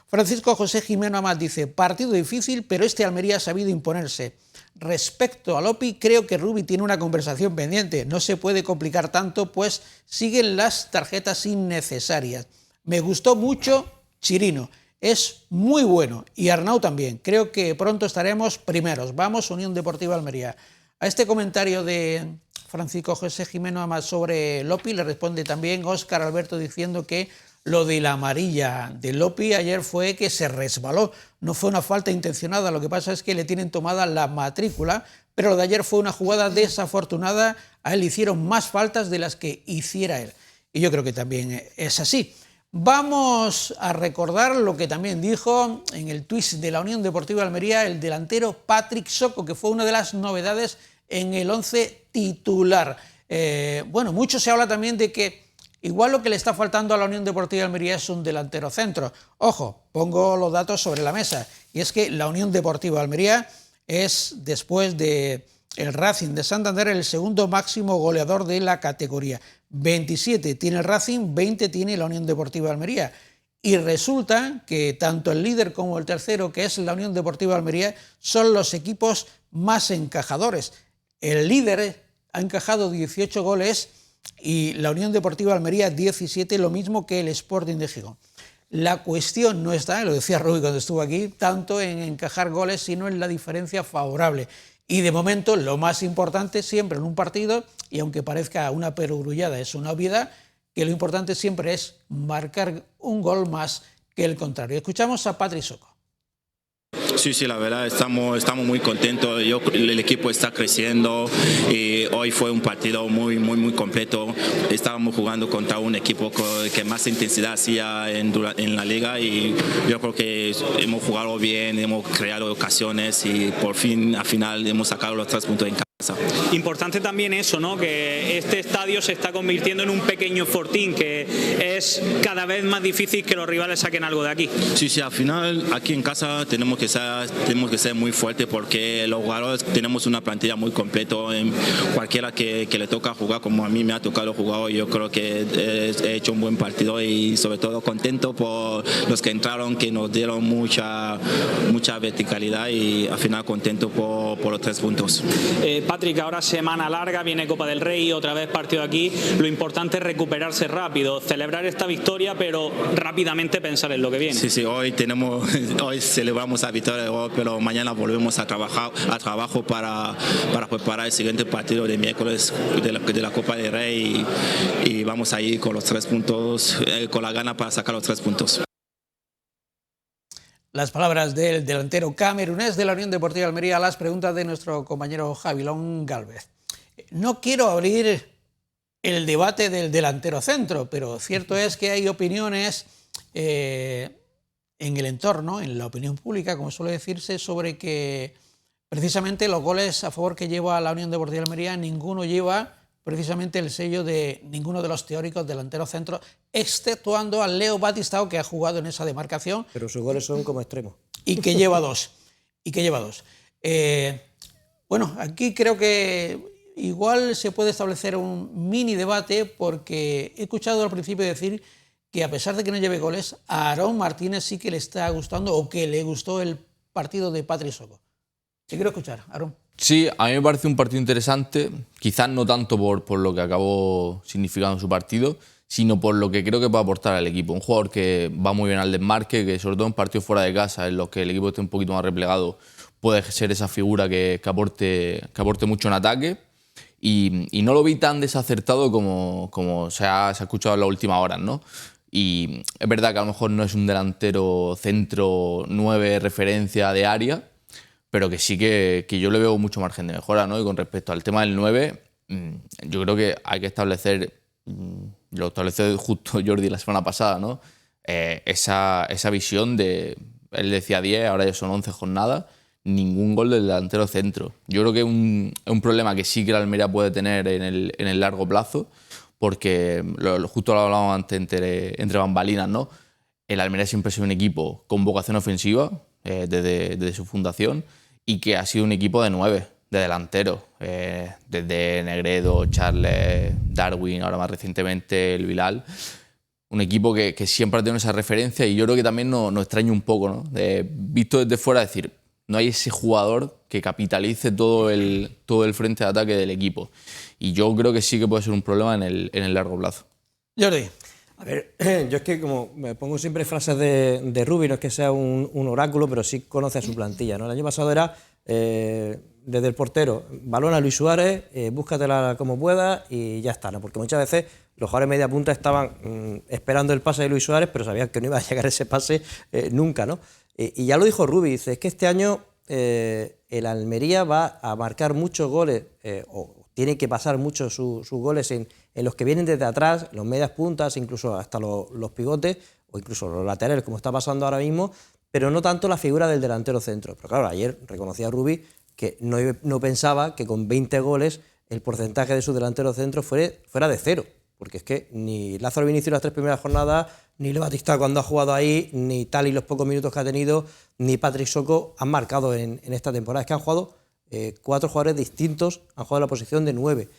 Francisco José Jimeno Amat dice: partido difícil, pero este Almería ha sabido imponerse. Respecto a Lopi, creo que Rubi tiene una conversación pendiente. No se puede complicar tanto, pues siguen las tarjetas innecesarias. Me gustó mucho Chirino, es muy bueno, y Arnau también. Creo que pronto estaremos primeros. Vamos, Unión Deportiva Almería. A este comentario de Francisco José Jimeno Amat sobre Lopi le responde también Óscar Alberto diciendo que lo de la amarilla de Lopi ayer fue que se resbaló, no fue una falta intencionada, lo que pasa es que le tienen tomada la matrícula, pero lo de ayer fue una jugada desafortunada, a él le hicieron más faltas de las que hiciera él, y yo creo que también es así. Vamos a recordar lo que también dijo en el tuit de la Unión Deportiva Almería el delantero Patrick Soco, que fue una de las novedades en el 11 titular. Bueno, mucho se habla también de que igual lo que le está faltando a la Unión Deportiva Almería es un delantero centro. Ojo, pongo los datos sobre la mesa. Y es que la Unión Deportiva Almería es, después de el Racing de Santander, el segundo máximo goleador de la categoría. 27 tiene el Racing, 20 tiene la Unión Deportiva Almería. Y resulta que tanto el líder como el tercero, que es la Unión Deportiva Almería, son los equipos más encajadores. El líder ha encajado 18 goles y la Unión Deportiva Almería 17, lo mismo que el Sporting de Gijón. La cuestión no está, lo decía Rubí cuando estuvo aquí, tanto en encajar goles, sino en la diferencia favorable. Y de momento lo más importante siempre en un partido, y aunque parezca una perogrullada, es una obviedad, que lo importante siempre es marcar un gol más que el contrario. Escuchamos a Patrick Soco. Sí, la verdad estamos muy contentos. El equipo está creciendo y hoy fue un partido muy completo. Estábamos jugando contra un equipo que más intensidad hacía en la liga y yo creo que hemos jugado bien, hemos creado ocasiones y por fin al final hemos sacado los 3 puntos en casa. Importante también eso, ¿no? Que este estadio se está convirtiendo en un pequeño fortín, que es cada vez más difícil que los rivales saquen algo de aquí. Sí, al final aquí en casa tenemos que ser muy fuertes porque los jugadores tenemos una plantilla muy completa. Cualquiera que le toca jugar, como a mí me ha tocado jugar, yo creo que he hecho un buen partido y sobre todo contento por los que entraron, que nos dieron mucha verticalidad y al final contento por los 3 puntos. Patrick, ahora semana larga, viene Copa del Rey, otra vez partido aquí. Lo importante es recuperarse rápido, celebrar esta victoria, pero rápidamente pensar en lo que viene. Sí, hoy celebramos la victoria, pero mañana volvemos a trabajo para preparar el siguiente partido de miércoles de la Copa del Rey y vamos a ir con los 3 puntos, con la gana para sacar los 3 puntos. Las palabras del delantero camerunés de la Unión Deportiva Almería a las preguntas de nuestro compañero Javilón Gálvez. No quiero abrir el debate del delantero centro, pero cierto es que hay opiniones en el entorno, en la opinión pública, como suele decirse, sobre que precisamente los goles a favor que lleva la Unión Deportiva Almería, ninguno lleva precisamente el sello de ninguno de los teóricos delanteros centros, exceptuando a Leo Batistao, que ha jugado en esa demarcación. Pero sus goles son como extremos. Y que lleva 2. Bueno, aquí creo que igual se puede establecer un mini debate, porque he escuchado al principio decir que a pesar de que no lleve goles, a Aarón Martínez sí que le está gustando, o que le gustó el partido de Patrick Soco. Te quiero escuchar, Aarón. Sí, a mí me parece un partido interesante, quizás no tanto por lo que acabó significando su partido, sino por lo que creo que puede aportar al equipo. Un jugador que va muy bien al desmarque, que sobre todo en partidos fuera de casa, en los que el equipo esté un poquito más replegado, puede ser esa figura que aporte mucho en ataque. Y no lo vi tan desacertado como se ha escuchado en las últimas horas, ¿no? Y es verdad que a lo mejor no es un delantero centro 9 referencia de área, pero que sí que yo le veo mucho margen de mejora, ¿no? Y con respecto al tema del 9, yo creo que hay que establecer, lo estableció justo Jordi la semana pasada, ¿no? Esa visión de, él decía 10, ahora ya son 11 jornadas, ningún gol del delantero centro. Yo creo que es un problema que sí que la Almería puede tener en el largo plazo, porque justo lo hablábamos antes entre bambalinas, ¿no? El Almería siempre ha sido un equipo con vocación ofensiva desde su fundación y que ha sido un equipo de 9, de delanteros, desde Negredo, Charles, Darwin, ahora más recientemente el Bilal. Un equipo que siempre ha tenido esa referencia y yo creo que también nos extraña un poco, ¿no? Visto desde fuera, decir, no hay ese jugador que capitalice todo el frente de ataque del equipo. Y yo creo que sí que puede ser un problema en el largo plazo. Jordi. A ver, yo es que como me pongo siempre frases de Rubi, no es que sea un oráculo, pero sí conoce a su plantilla, ¿no? El año pasado era desde el portero, balón a Luis Suárez, búscatela como puedas y ya está, ¿no? Porque muchas veces los jugadores de media punta estaban esperando el pase de Luis Suárez, pero sabían que no iba a llegar ese pase nunca, ¿no? Y ya lo dijo Rubi, dice, es que este año el Almería va a marcar muchos goles, o tiene que pasar muchos sus goles en los que vienen desde atrás, los medias puntas, incluso hasta los pivotes, o incluso los laterales, como está pasando ahora mismo, pero no tanto la figura del delantero centro. Pero claro, ayer reconocía Rubi que no pensaba que con 20 goles el porcentaje de su delantero centro fuera de 0, porque es que ni Lázaro Vinicius las 3 primeras jornadas, ni Leo Batista cuando ha jugado ahí, ni Tali los pocos minutos que ha tenido, ni Patrick Soko han marcado en esta temporada. Es que han jugado 4 jugadores distintos, han jugado en la posición de 9.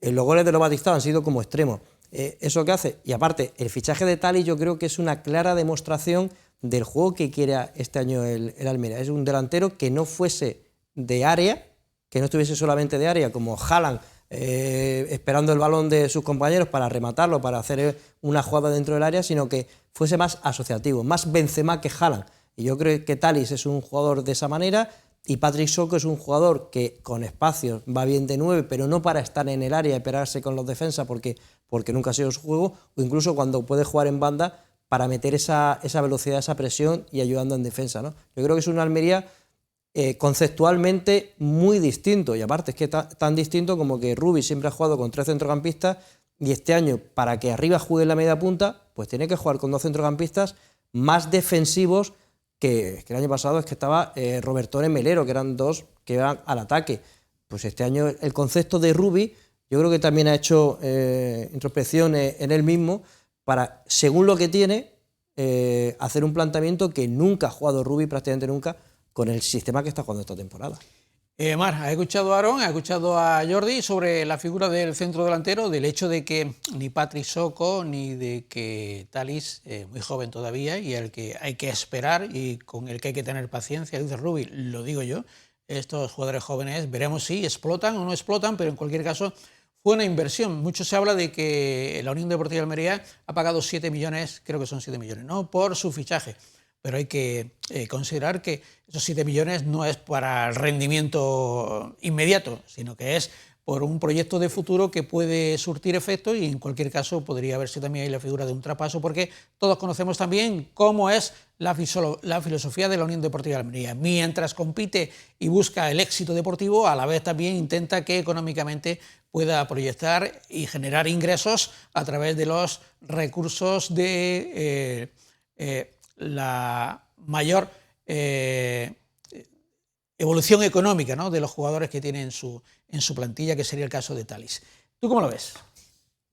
Los goles de Leo Batista han sido como extremos. ¿Eso qué hace? Y aparte, el fichaje de Tali yo creo que es una clara demostración del juego que quiere este año el Almería. Es un delantero que no fuese de área, que no estuviese solamente de área, como Haaland, esperando el balón de sus compañeros para rematarlo, para hacer una jugada dentro del área, sino que fuese más asociativo, más Benzema que Haaland. Y yo creo que Thalys es un jugador de esa manera y Patrick Soko es un jugador que con espacios va bien de 9, pero no para estar en el área y pegarse con los defensas porque nunca ha sido su juego, o incluso cuando puede jugar en banda para meter esa velocidad, esa presión y ayudando en defensa, ¿no? Yo creo que es una Almería conceptualmente muy distinto, y aparte es que tan distinto como que Rubi siempre ha jugado con 3 centrocampistas y este año, para que arriba juegue en la media punta, pues tiene que jugar con 2 centrocampistas más defensivos que el año pasado. Es que estaba Robertone y Melero, que eran 2 que iban al ataque. Pues este año el concepto de Rubi, yo creo que también ha hecho introspección en él mismo para, según lo que tiene, hacer un planteamiento que nunca ha jugado Rubi, prácticamente nunca, con el sistema que está jugando esta temporada. Mar, ¿has escuchado a Aaron, has escuchado a Jordi sobre la figura del centro delantero, del hecho de que ni Patrick Soko ni de que Thalys, muy joven todavía y al que hay que esperar y con el que hay que tener paciencia, dice Rubi, lo digo yo, estos jugadores jóvenes veremos si explotan o no explotan, pero en cualquier caso fue una inversión. Mucho se habla de que la Unión Deportiva de Almería ha pagado 7 millones, creo que son 7 millones, ¿no?, por su fichaje. Pero hay que considerar que esos 7 millones no es para el rendimiento inmediato, sino que es por un proyecto de futuro que puede surtir efecto y en cualquier caso podría verse también ahí la figura de un traspaso, porque todos conocemos también cómo es la filosofía de la Unión Deportiva de Almería. Mientras compite y busca el éxito deportivo, a la vez también intenta que económicamente pueda proyectar y generar ingresos a través de los recursos de la mayor evolución económica, ¿no?, de los jugadores que tiene en su plantilla, que sería el caso de Thalys. ¿Tú cómo lo ves?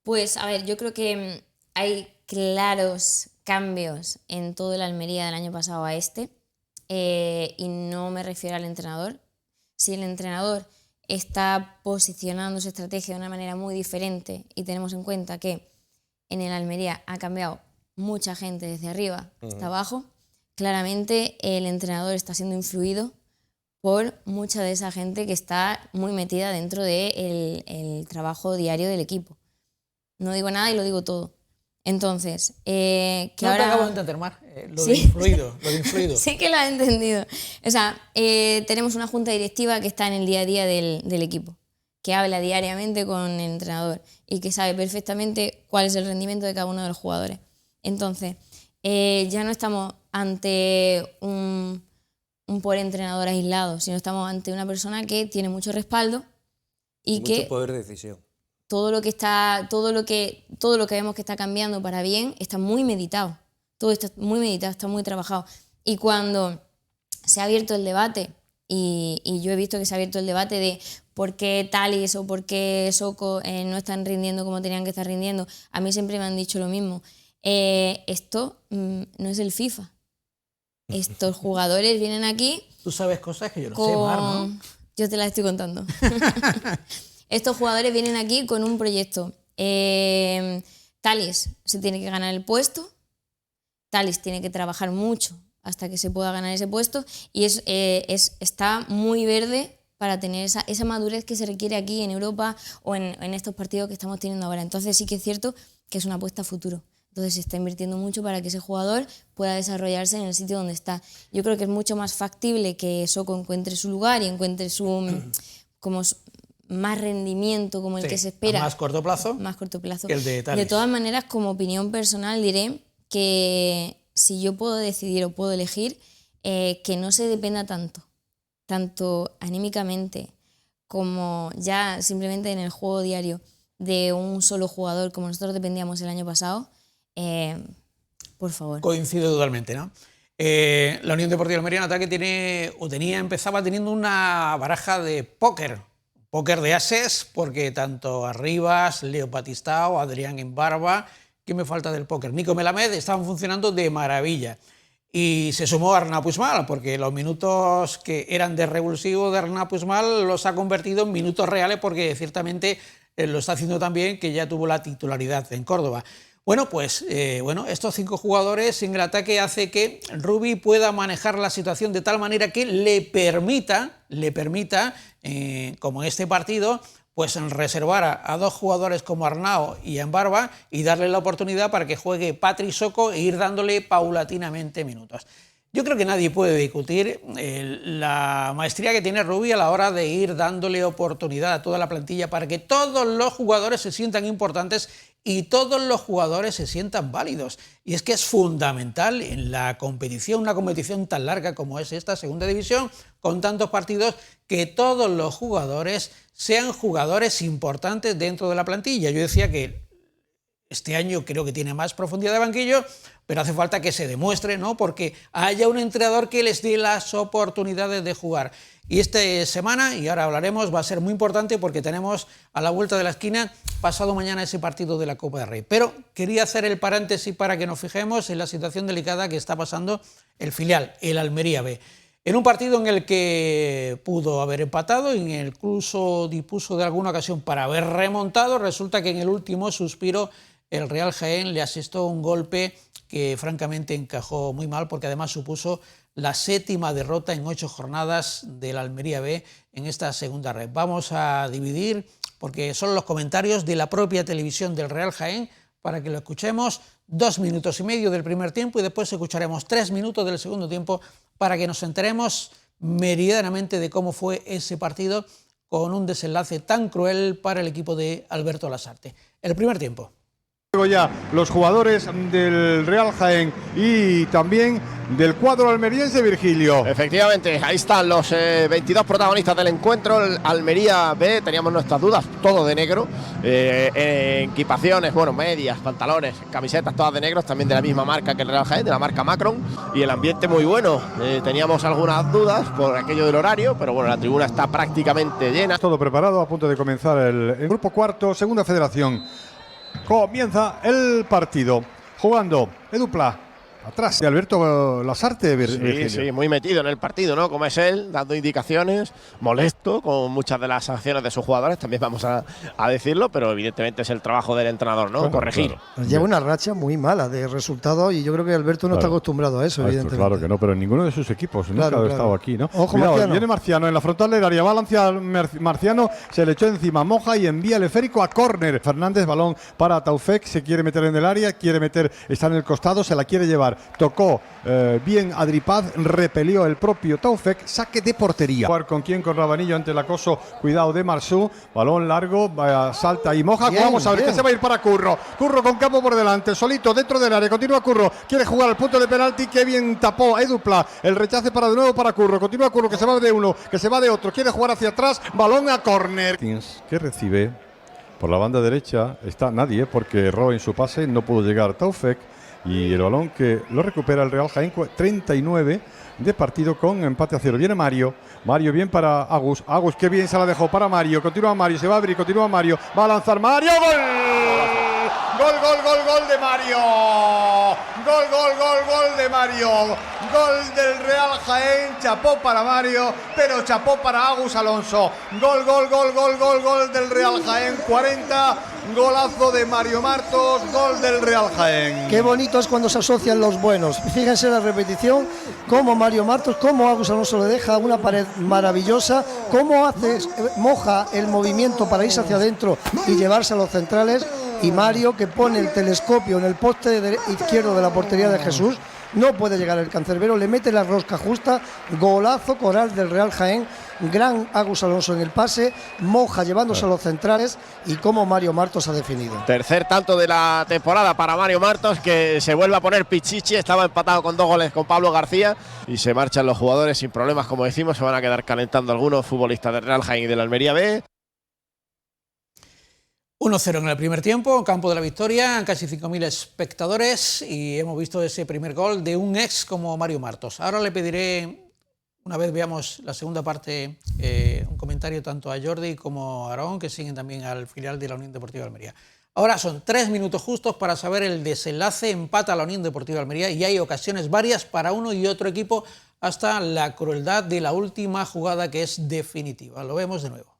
Pues, a ver, yo creo que hay claros cambios en todo el Almería del año pasado a este, y no me refiero al entrenador. Si el entrenador está posicionando su estrategia de una manera muy diferente y tenemos en cuenta que en el Almería ha cambiado mucha gente desde arriba hasta abajo, claramente el entrenador está siendo influido por mucha de esa gente que está muy metida dentro del trabajo diario del equipo. No digo nada y lo digo todo. Entonces, que no ahora... te acabo de entender, Mar, lo ¿Sí? de influido. Sí que lo he entendido. O sea, tenemos una junta directiva que está en el día a día del equipo, que habla diariamente con el entrenador y que sabe perfectamente cuál es el rendimiento de cada uno de los jugadores. Entonces, ya no estamos ante un pobre entrenador aislado, sino estamos ante una persona que tiene mucho respaldo y mucho que poder de decisión. todo lo que vemos que está cambiando para bien está muy meditado. Todo está muy meditado, está muy trabajado. Y cuando se ha abierto el debate, y yo he visto que se ha abierto el debate de por qué Thalys o por qué Soko no están rindiendo como tenían que estar rindiendo, a mí siempre me han dicho lo mismo. Esto no es el FIFA. Estos jugadores vienen aquí... Tú sabes cosas que yo no sé, Mar, ¿no? Yo te las estoy contando. Estos jugadores vienen aquí con un proyecto. Thalys se tiene que ganar el puesto. Thalys tiene que trabajar mucho hasta que se pueda ganar ese puesto y está muy verde para tener esa madurez que se requiere aquí en Europa o en estos partidos que estamos teniendo ahora. Entonces sí que es cierto que es una apuesta a futuro. Entonces se está invirtiendo mucho para que ese jugador pueda desarrollarse en el sitio donde está. Yo creo que es mucho más factible que Soko encuentre su lugar y encuentre más rendimiento como el que se espera. A más corto plazo. Más corto plazo. Que el de Thalys. De todas maneras, como opinión personal diré que si yo puedo decidir o puedo elegir, que no se dependa tanto anímicamente como ya simplemente en el juego diario de un solo jugador como nosotros dependíamos el año pasado, por favor. Coincido totalmente, ¿no? La Unión Deportiva Almería en ataque empezaba teniendo una baraja de póker de ases, porque tanto Arribas, Leo Batistao, Adrián Embarba, ¿qué me falta del póker? Nico Melamed estaban funcionando de maravilla. Y se sumó Arnau Puigmal, porque los minutos que eran de revulsivo de Arnau Puigmal los ha convertido en minutos reales, porque ciertamente lo está haciendo tan bien que ya tuvo la titularidad en Córdoba. Bueno, pues estos 5 jugadores en el ataque hace que Rubi pueda manejar la situación de tal manera que le permita, como en este partido, pues reservar a 2 jugadores como Arnau y Embarba y darle la oportunidad para que juegue Patri Soko e ir dándole paulatinamente minutos. Yo creo que nadie puede discutir la maestría que tiene Rubi a la hora de ir dándole oportunidad a toda la plantilla para que todos los jugadores se sientan importantes y todos los jugadores se sientan válidos. Y es que es fundamental en la competición, una competición tan larga como es esta segunda división, con tantos partidos, que todos los jugadores sean jugadores importantes dentro de la plantilla. Yo decía que este año creo que tiene más profundidad de banquillo, pero hace falta que se demuestre, ¿no? Porque haya un entrenador que les dé las oportunidades de jugar. Y esta semana, y ahora hablaremos, va a ser muy importante porque tenemos a la vuelta de la esquina pasado mañana ese partido de la Copa del Rey. Pero quería hacer el paréntesis para que nos fijemos en la situación delicada que está pasando el filial, el Almería B. En un partido en el que pudo haber empatado y en el incluso dispuso de alguna ocasión para haber remontado, resulta que en el último suspiro el Real Jaén le asestó un golpe que francamente encajó muy mal, porque además supuso la 7ª derrota en 8 jornadas del Almería B en esta segunda red. Vamos a dividir, porque son los comentarios de la propia televisión del Real Jaén, para que lo escuchemos, 2 minutos y medio del primer tiempo y después escucharemos 3 minutos del segundo tiempo para que nos enteremos meridianamente de cómo fue ese partido, con un desenlace tan cruel para el equipo de Alberto Lasarte. El primer tiempo. Ya los jugadores del Real Jaén y también del cuadro almeriense, Virgilio. Efectivamente, ahí están los 22 protagonistas del encuentro. El Almería B, teníamos nuestras dudas, todo de negro, equipaciones, medias, pantalones, camisetas, todas de negros, también de la misma marca que el Real Jaén, de la marca Macron, y el ambiente muy bueno. Teníamos algunas dudas por aquello del horario, pero bueno, la tribuna está prácticamente llena. Todo preparado, a punto de comenzar el grupo cuarto, segunda federación. Comienza el partido, jugando Edupla, atrás de Alberto Lasarte. Sí, muy metido en el partido, ¿no? Como es él, dando indicaciones, molesto con muchas de las acciones de sus jugadores, también vamos a decirlo, pero evidentemente es el trabajo del entrenador, ¿no? Corregir. Claro. Lleva una racha muy mala de resultados y yo creo que Alberto no está acostumbrado a eso, evidentemente. Claro que no, pero en ninguno de sus equipos nunca ha estado aquí, ¿no? Ojo, cuidado, Marciano. Viene Marciano en la frontal del área, va a lanzar Marciano, se le echó encima, moja y envía el esférico a córner. Fernández, balón para Taufek, se quiere meter en el área, está en el costado, se la quiere llevar centrar, tocó bien Adripaz, repelió el propio Taufek, saque de portería. Jugar con quién, con Rabanillo ante el acoso, cuidado de Marsú, balón largo, salta y moja, bien, vamos a ver, que se va a ir para Curro, Curro con campo por delante, solito dentro del área, continúa Curro, quiere jugar al punto de penalti, que bien tapó Edupla, el rechace para de nuevo para Curro, continúa Curro, que se va de uno, que se va de otro, quiere jugar hacia atrás, balón a córner. Que recibe por la banda derecha, está nadie porque erró en su pase, no pudo llegar Taufek. Y el balón que lo recupera el Real Jaén, 39 de partido con empate a 0. Viene Mario, Mario bien para Agus, Agus que bien se la dejó para Mario, continúa Mario, se va a abrir, continúa Mario, va a lanzar Mario, ¡gol! Gol, gol, gol, gol de Mario, gol, gol, gol, gol de Mario, gol del Real Jaén, chapó para Mario, pero chapó para Agus Alonso, gol, gol, gol, gol, gol, gol del Real Jaén, 40, golazo de Mario Martos, gol del Real Jaén. Qué bonito es cuando se asocian los buenos. Fíjense la repetición, cómo Mario Martos, cómo Agus Alonso le deja una pared maravillosa, cómo moja el movimiento para irse hacia adentro y llevarse a los centrales, y Mario que pone el telescopio en el poste izquierdo de la portería de Jesús, no puede llegar el cancerbero, le mete la rosca justa, golazo coral del Real Jaén, gran Agus Alonso en el pase, moja llevándose a los centrales y cómo Mario Martos ha definido. Tercer tanto de la temporada para Mario Martos, que se vuelve a poner pichichi, estaba empatado con 2 goles con Pablo García y se marchan los jugadores sin problemas, como decimos, se van a quedar calentando algunos futbolistas del Real Jaén y del Almería B. 1-0 en el primer tiempo, campo de la Victoria, casi 5.000 espectadores y hemos visto ese primer gol de un ex como Mario Martos. Ahora le pediré, una vez veamos la segunda parte, un comentario tanto a Jordi como a Aarón, que siguen también al filial de la Unión Deportiva de Almería. Ahora son 3 minutos justos para saber el desenlace, empata la Unión Deportiva de Almería y hay ocasiones varias para uno y otro equipo hasta la crueldad de la última jugada que es definitiva. Lo vemos de nuevo.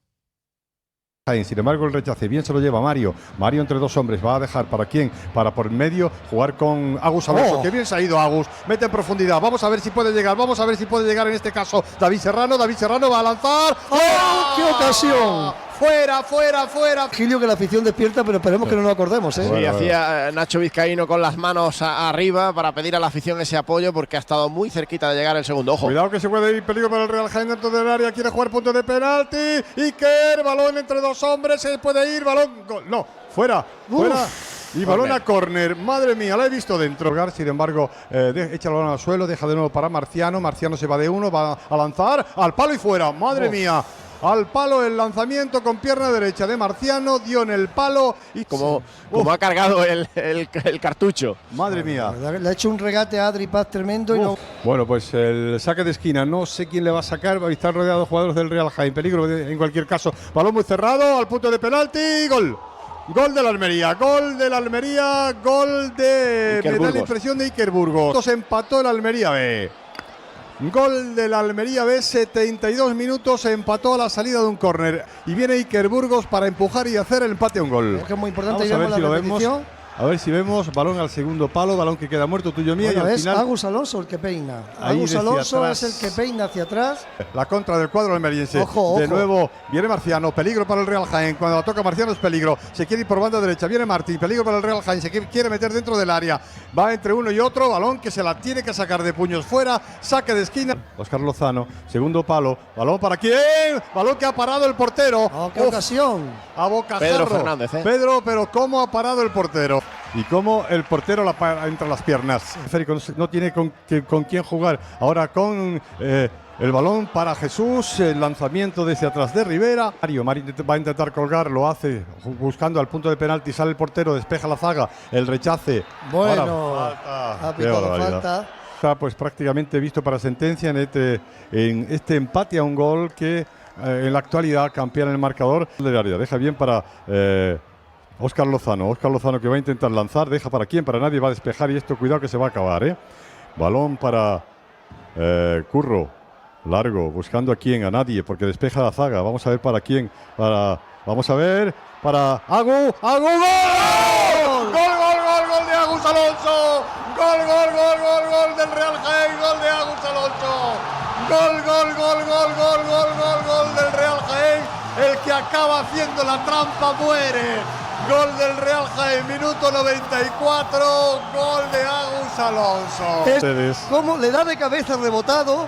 Sin embargo el rechace bien se lo lleva Mario, Mario entre 2 hombres, va a dejar para quién, para por en medio jugar con Agus Alonso, que bien se ha ido Agus, mete en profundidad, vamos a ver si puede llegar, vamos a ver si puede llegar en este caso David Serrano va a lanzar, ¡oh! ¡Qué ocasión! Fuera, fuera, fuera. Gilio, que la afición despierta, pero esperemos que no nos acordemos, ¿eh? Sí, hacía Nacho Vizcaíno con las manos arriba para pedir a la afición ese apoyo porque ha estado muy cerquita de llegar el segundo. Ojo. Cuidado que se puede ir peligro para el Real Jaén dentro del área, quiere jugar punto de penalti. Iker, balón entre 2 hombres, se puede ir, balón, gol. No, fuera, fuera. Y balón a córner, madre mía, la he visto dentro. Sin embargo, echa el balón al suelo, deja de nuevo para Marciano. Marciano se va de uno, va a lanzar al palo y fuera, madre mía. Al palo el lanzamiento con pierna derecha de Marciano, dio en el palo y como ha cargado el cartucho. Madre mía. Le ha hecho un regate a Adri Paz tremendo y no. Bueno, pues el saque de esquina, no sé quién le va a sacar, va a estar rodeado de jugadores del Real Jaén, peligro en cualquier caso. Balón muy cerrado, al punto de penalti, gol. Gol de la Almería, gol de la Almería, gol de... Me da la impresión de Iker Burgos. Se empató el Almería B. Gol del Almería B, 72 minutos, se empató a la salida de un córner. Y viene Iker Burgos para empujar y hacer el empate a un gol. Es que es muy importante. Vamos a ver si lo vemos. A ver si vemos, balón al segundo palo, balón que queda muerto, tuyo mío. Bueno, y al es final, Agus Alonso el que peina. Agus Alonso es el que peina hacia atrás. La contra del cuadro almeriense. Ojo, de nuevo viene Marciano, peligro para el Real Jaén. Cuando la toca Marciano es peligro. Se quiere ir por banda derecha. Viene Martín, peligro para el Real Jaén. Se quiere meter dentro del área. Va entre uno y otro. Balón que se la tiene que sacar de puños fuera. Saque de esquina. Óscar Lozano, segundo palo. Balón para quién. Balón que ha parado el portero. Oh, qué ocasión. A bocajarro. Pedro Fernández. Pedro, pero cómo ha parado el portero. Y cómo el portero la para entre las piernas. Férico no tiene con quién jugar. Ahora con el balón para Jesús. El lanzamiento desde atrás de Rivera. Mario va a intentar colgar. Lo hace buscando al punto de penalti. Sale el portero, despeja la zaga. El rechace. Bueno, falta. Ha pitado falta. Está pues prácticamente visto para sentencia en este empate a un gol que en la actualidad campea en el marcador del área. Deja bien para... Óscar Lozano que va a intentar lanzar, deja para quién, para nadie, va a despejar y esto cuidado que se va a acabar, Balón para Curro, largo, buscando a quién, a nadie, porque despeja la zaga, vamos a ver para quién, vamos a ver, para Agu, ¡gol! ¡Gol de Agus Alonso! ¡Gol del Real Jaén! ¡Gol de Agus Alonso! ¡Gol del Real Jaén! El que acaba haciendo la trampa muere. Gol del Real Jaén, minuto 94, gol de Agus Agus Alonso. Es como le da de cabeza rebotado,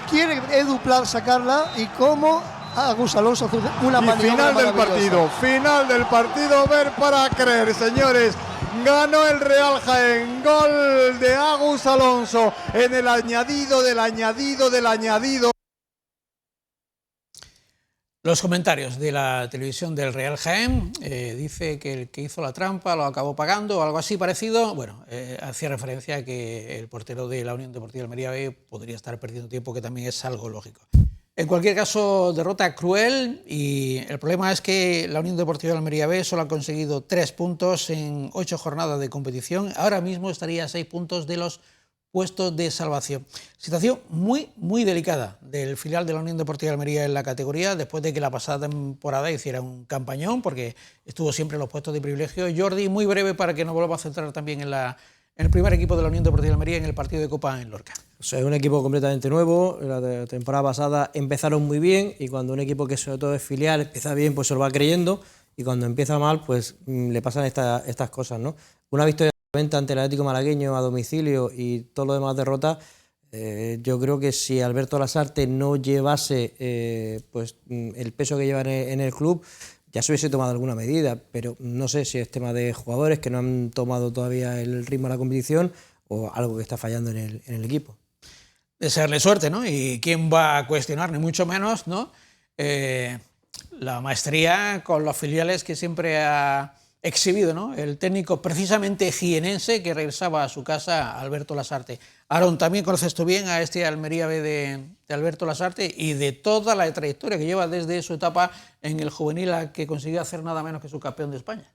quiere Edu Plat sacarla y cómo Agus Alonso hace una maniobra maravillosa. Final del partido, ver para creer, señores. Ganó el Real Jaén, gol de Agus Alonso en el añadido del añadido del añadido. Los comentarios de la televisión del Real Jaén, dice que el que hizo la trampa lo acabó pagando o algo así parecido. Bueno, hacía referencia a que el portero de la Unión Deportiva Almería B podría estar perdiendo tiempo, que también es algo lógico. En cualquier caso, derrota cruel, y el problema es que la Unión Deportiva Almería B solo ha conseguido 3 puntos en 8 jornadas de competición. Ahora mismo estaría a 6 puntos de los puestos de salvación. Situación muy delicada del filial de la Unión Deportiva Almería en la categoría, después de que la pasada temporada hiciera un campañón, porque estuvo siempre en los puestos de privilegio. Jordi, muy breve para que nos vuelva a centrar también en el primer equipo de la Unión Deportiva Almería en el partido de Copa en Lorca. O sea, es un equipo completamente nuevo. La temporada pasada empezaron muy bien, y cuando un equipo que sobre todo es filial empieza bien, pues se lo va creyendo, y cuando empieza mal, pues le pasan estas cosas, ¿no? Una victoria ante el Atlético Malagueño a domicilio y todo lo demás derrotas. Yo creo que si Alberto Lasarte no llevase pues el peso que lleva en el club, ya se hubiese tomado alguna medida, pero no sé si es tema de jugadores que no han tomado todavía el ritmo de la competición o algo que está fallando en el equipo. Desearle suerte, ¿no? Y quién va a cuestionar, ni mucho menos, ¿no? La maestría con los filiales que siempre ha exhibido, ¿no? El técnico precisamente jienense que regresaba a su casa, Alberto Lasarte. Aaron, también conoces tú bien a este Almería B de Alberto Lasarte y de toda la trayectoria que lleva desde su etapa en el juvenil, a que consiguió hacer nada menos que subcampeón de España.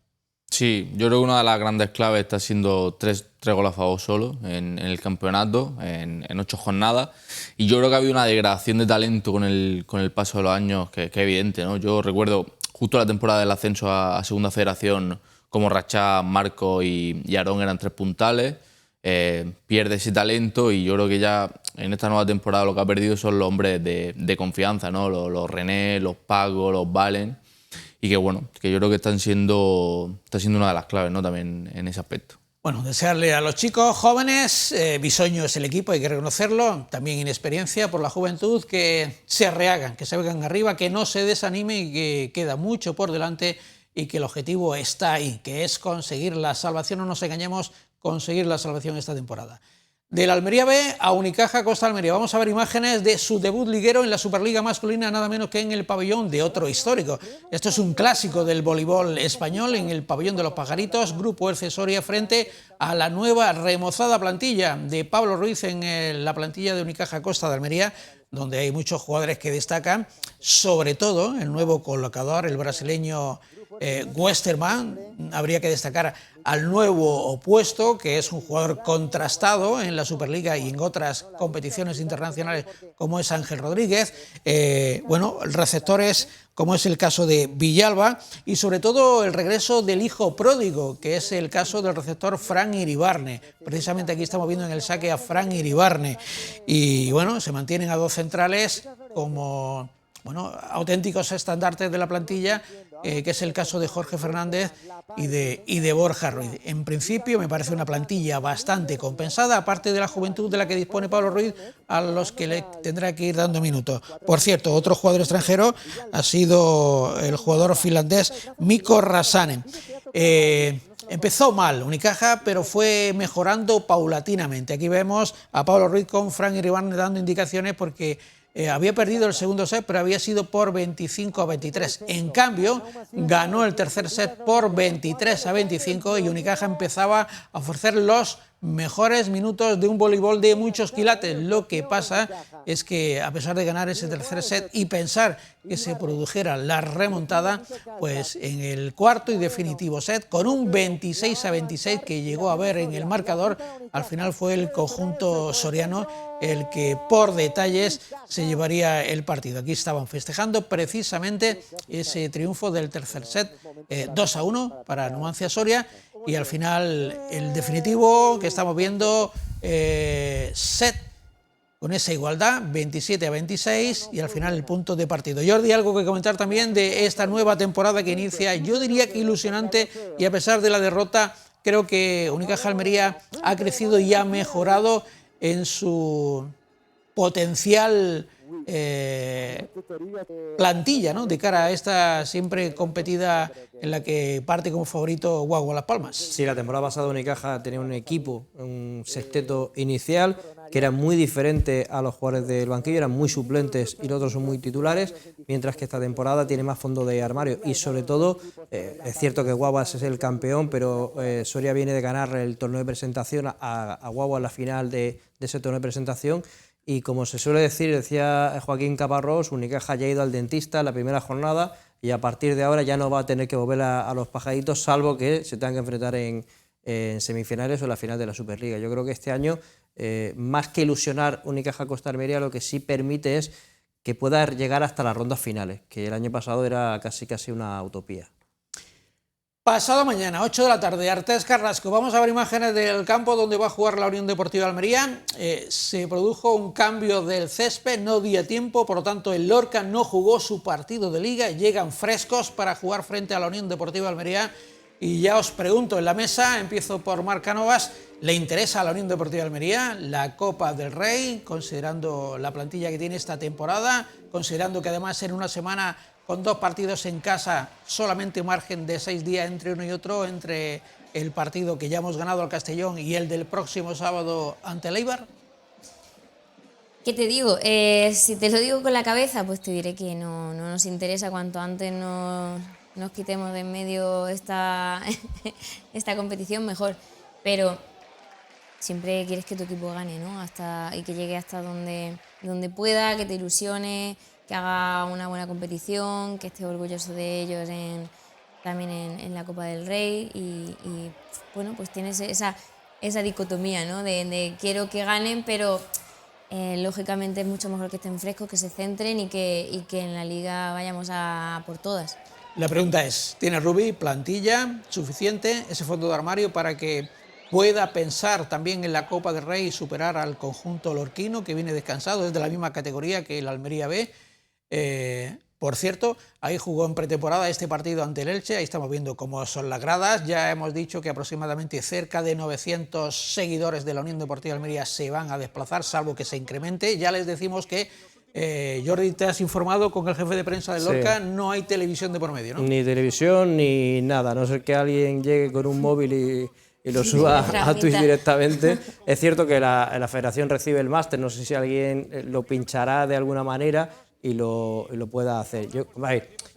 Sí, yo creo que una de las grandes claves está siendo tres goles a favor solo en el campeonato, en 8 jornadas. Y yo creo que ha habido una degradación de talento con el paso de los años que es evidente, ¿no? Yo recuerdo justo la temporada del ascenso a Segunda Federación, como Rachá, Marco y Aarón eran 3 puntales. Pierde ese talento, y yo creo que ya en esta nueva temporada lo que ha perdido son los hombres de confianza, ¿no? Los René, los Pago, los Valen. Y que bueno, que yo creo que está siendo una de las claves, ¿no? También en ese aspecto. Bueno, desearle a los chicos jóvenes, bisoño es el equipo, hay que reconocerlo, también inexperiencia por la juventud, que se rehagan, que se vengan arriba, que no se desanimen, y que queda mucho por delante y que el objetivo está ahí, que es conseguir la salvación, no nos engañemos, conseguir la salvación esta temporada. Del Almería B a Unicaja Costa Almería. Vamos a ver imágenes de su debut liguero en la Superliga masculina, nada menos que en el pabellón de otro histórico. Esto es un clásico del voleibol español, en el pabellón de los Pajaritos, Grupo El Cesoria, frente a la nueva remozada plantilla de Pablo Ruiz en la plantilla de Unicaja Costa de Almería, donde hay muchos jugadores que destacan, sobre todo el nuevo colocador, el brasileño Westerman. Habría que destacar al nuevo opuesto, que es un jugador contrastado en la Superliga y en otras competiciones internacionales, como es Ángel Rodríguez. Bueno, receptores como es el caso de Villalba, y sobre todo el regreso del hijo pródigo, que es el caso del receptor Fran Iribarne. Precisamente aquí estamos viendo en el saque a Fran Iribarne. Y bueno, se mantienen a 2 centrales como auténticos estandartes de la plantilla, que es el caso de Jorge Fernández y de Borja Ruiz. En principio me parece una plantilla bastante compensada, aparte de la juventud de la que dispone Pablo Ruiz, a los que le tendrá que ir dando minutos. Por cierto, otro jugador extranjero ha sido el jugador finlandés Mikko Räsänen. Empezó mal Unicaja, pero fue mejorando paulatinamente. Aquí vemos a Pablo Ruiz con Fran Iribarne dando indicaciones, porque había perdido el segundo set, pero había sido por 25-23. En cambio, ganó el tercer set por 23-25 y Unicaja empezaba a ofrecer los mejores minutos de un voleibol de muchos quilates. Lo que pasa es que, a pesar de ganar ese tercer set y pensar que se produjera la remontada, pues en el cuarto y definitivo set, con un 26-26 que llegó a ver en el marcador, al final fue el conjunto soriano el que por detalles se llevaría el partido. Aquí estaban festejando precisamente ese triunfo del tercer set, 2-1 para Numancia Soria, y al final el definitivo que estamos viendo, set con esa igualdad, 27-26, y al final el punto de partido. Jordi, algo que comentar también de esta nueva temporada que inicia, yo diría que ilusionante, y a pesar de la derrota, creo que Unicaja Almería ha crecido y ha mejorado en su potencial plantilla, ¿no?, de cara a esta siempre competida en la que parte como favorito Guagua Las Palmas. Sí, la temporada pasada Unicaja tenía un equipo, un sexteto inicial que era muy diferente a los jugadores del banquillo, eran muy suplentes y los otros son muy titulares, mientras que esta temporada tiene más fondo de armario y sobre todo, es cierto que Guaguas es el campeón, pero Soria viene de ganar el torneo de presentación a Guaguas la final de ese torneo de presentación. Y como se suele decir, decía Joaquín Caparrós, Unicaja ya ha ido al dentista en la primera jornada y a partir de ahora ya no va a tener que volver a los pajaditos, salvo que se tengan que enfrentar en semifinales o en la final de la Superliga. Yo creo que este año, más que ilusionar Unicaja Costa Almería, lo que sí permite es que pueda llegar hasta las rondas finales, que el año pasado era casi una utopía. Pasado mañana, 8 de la tarde, Artés Carrasco. Vamos a ver imágenes del campo donde va a jugar la Unión Deportiva Almería. Se produjo un cambio del césped, no dio tiempo, por lo tanto el Lorca no jugó su partido de liga. Llegan frescos para jugar frente a la Unión Deportiva Almería. Y ya os pregunto en la mesa, empiezo por Marc Cánovas, ¿le interesa a la Unión Deportiva Almería la Copa del Rey, considerando la plantilla que tiene esta temporada, considerando que además en una semana con 2 partidos en casa, solamente un margen de 6 días entre uno y otro, entre el partido que ya hemos ganado al Castellón y el del próximo sábado ante el Eibar? ¿Qué te digo? Si te lo digo con la cabeza, pues te diré que no nos interesa. Cuanto antes nos quitemos de en medio esta competición, mejor. Pero siempre quieres que tu equipo gane, ¿no? Y que llegue hasta donde pueda, que te ilusione, que haga una buena competición, que esté orgulloso de ellos también en la Copa del Rey y bueno, pues tienes esa dicotomía, ¿no? de quiero que ganen, pero lógicamente es mucho mejor que estén frescos, que se centren y que en la Liga vayamos a por todas. La pregunta es, ¿tiene Rubi plantilla suficiente, ese fondo de armario para que pueda pensar también en la Copa del Rey y superar al conjunto lorquino, que viene descansado, es de la misma categoría que el Almería B? Por cierto, ahí jugó en pretemporada este partido ante el Elche, ahí estamos viendo cómo son las gradas. Ya hemos dicho que aproximadamente cerca de 900 seguidores de la Unión Deportiva Almería se van a desplazar, salvo que se incremente. Ya les decimos que, Jordi, te has informado con el jefe de prensa del Lorca, sí. No hay televisión de por medio, ¿no? Ni televisión ni nada, a no ser que alguien llegue con un móvil y lo suba a Twitch directamente. Es cierto que la federación recibe el máster, no sé si alguien lo pinchará de alguna manera y lo pueda hacer.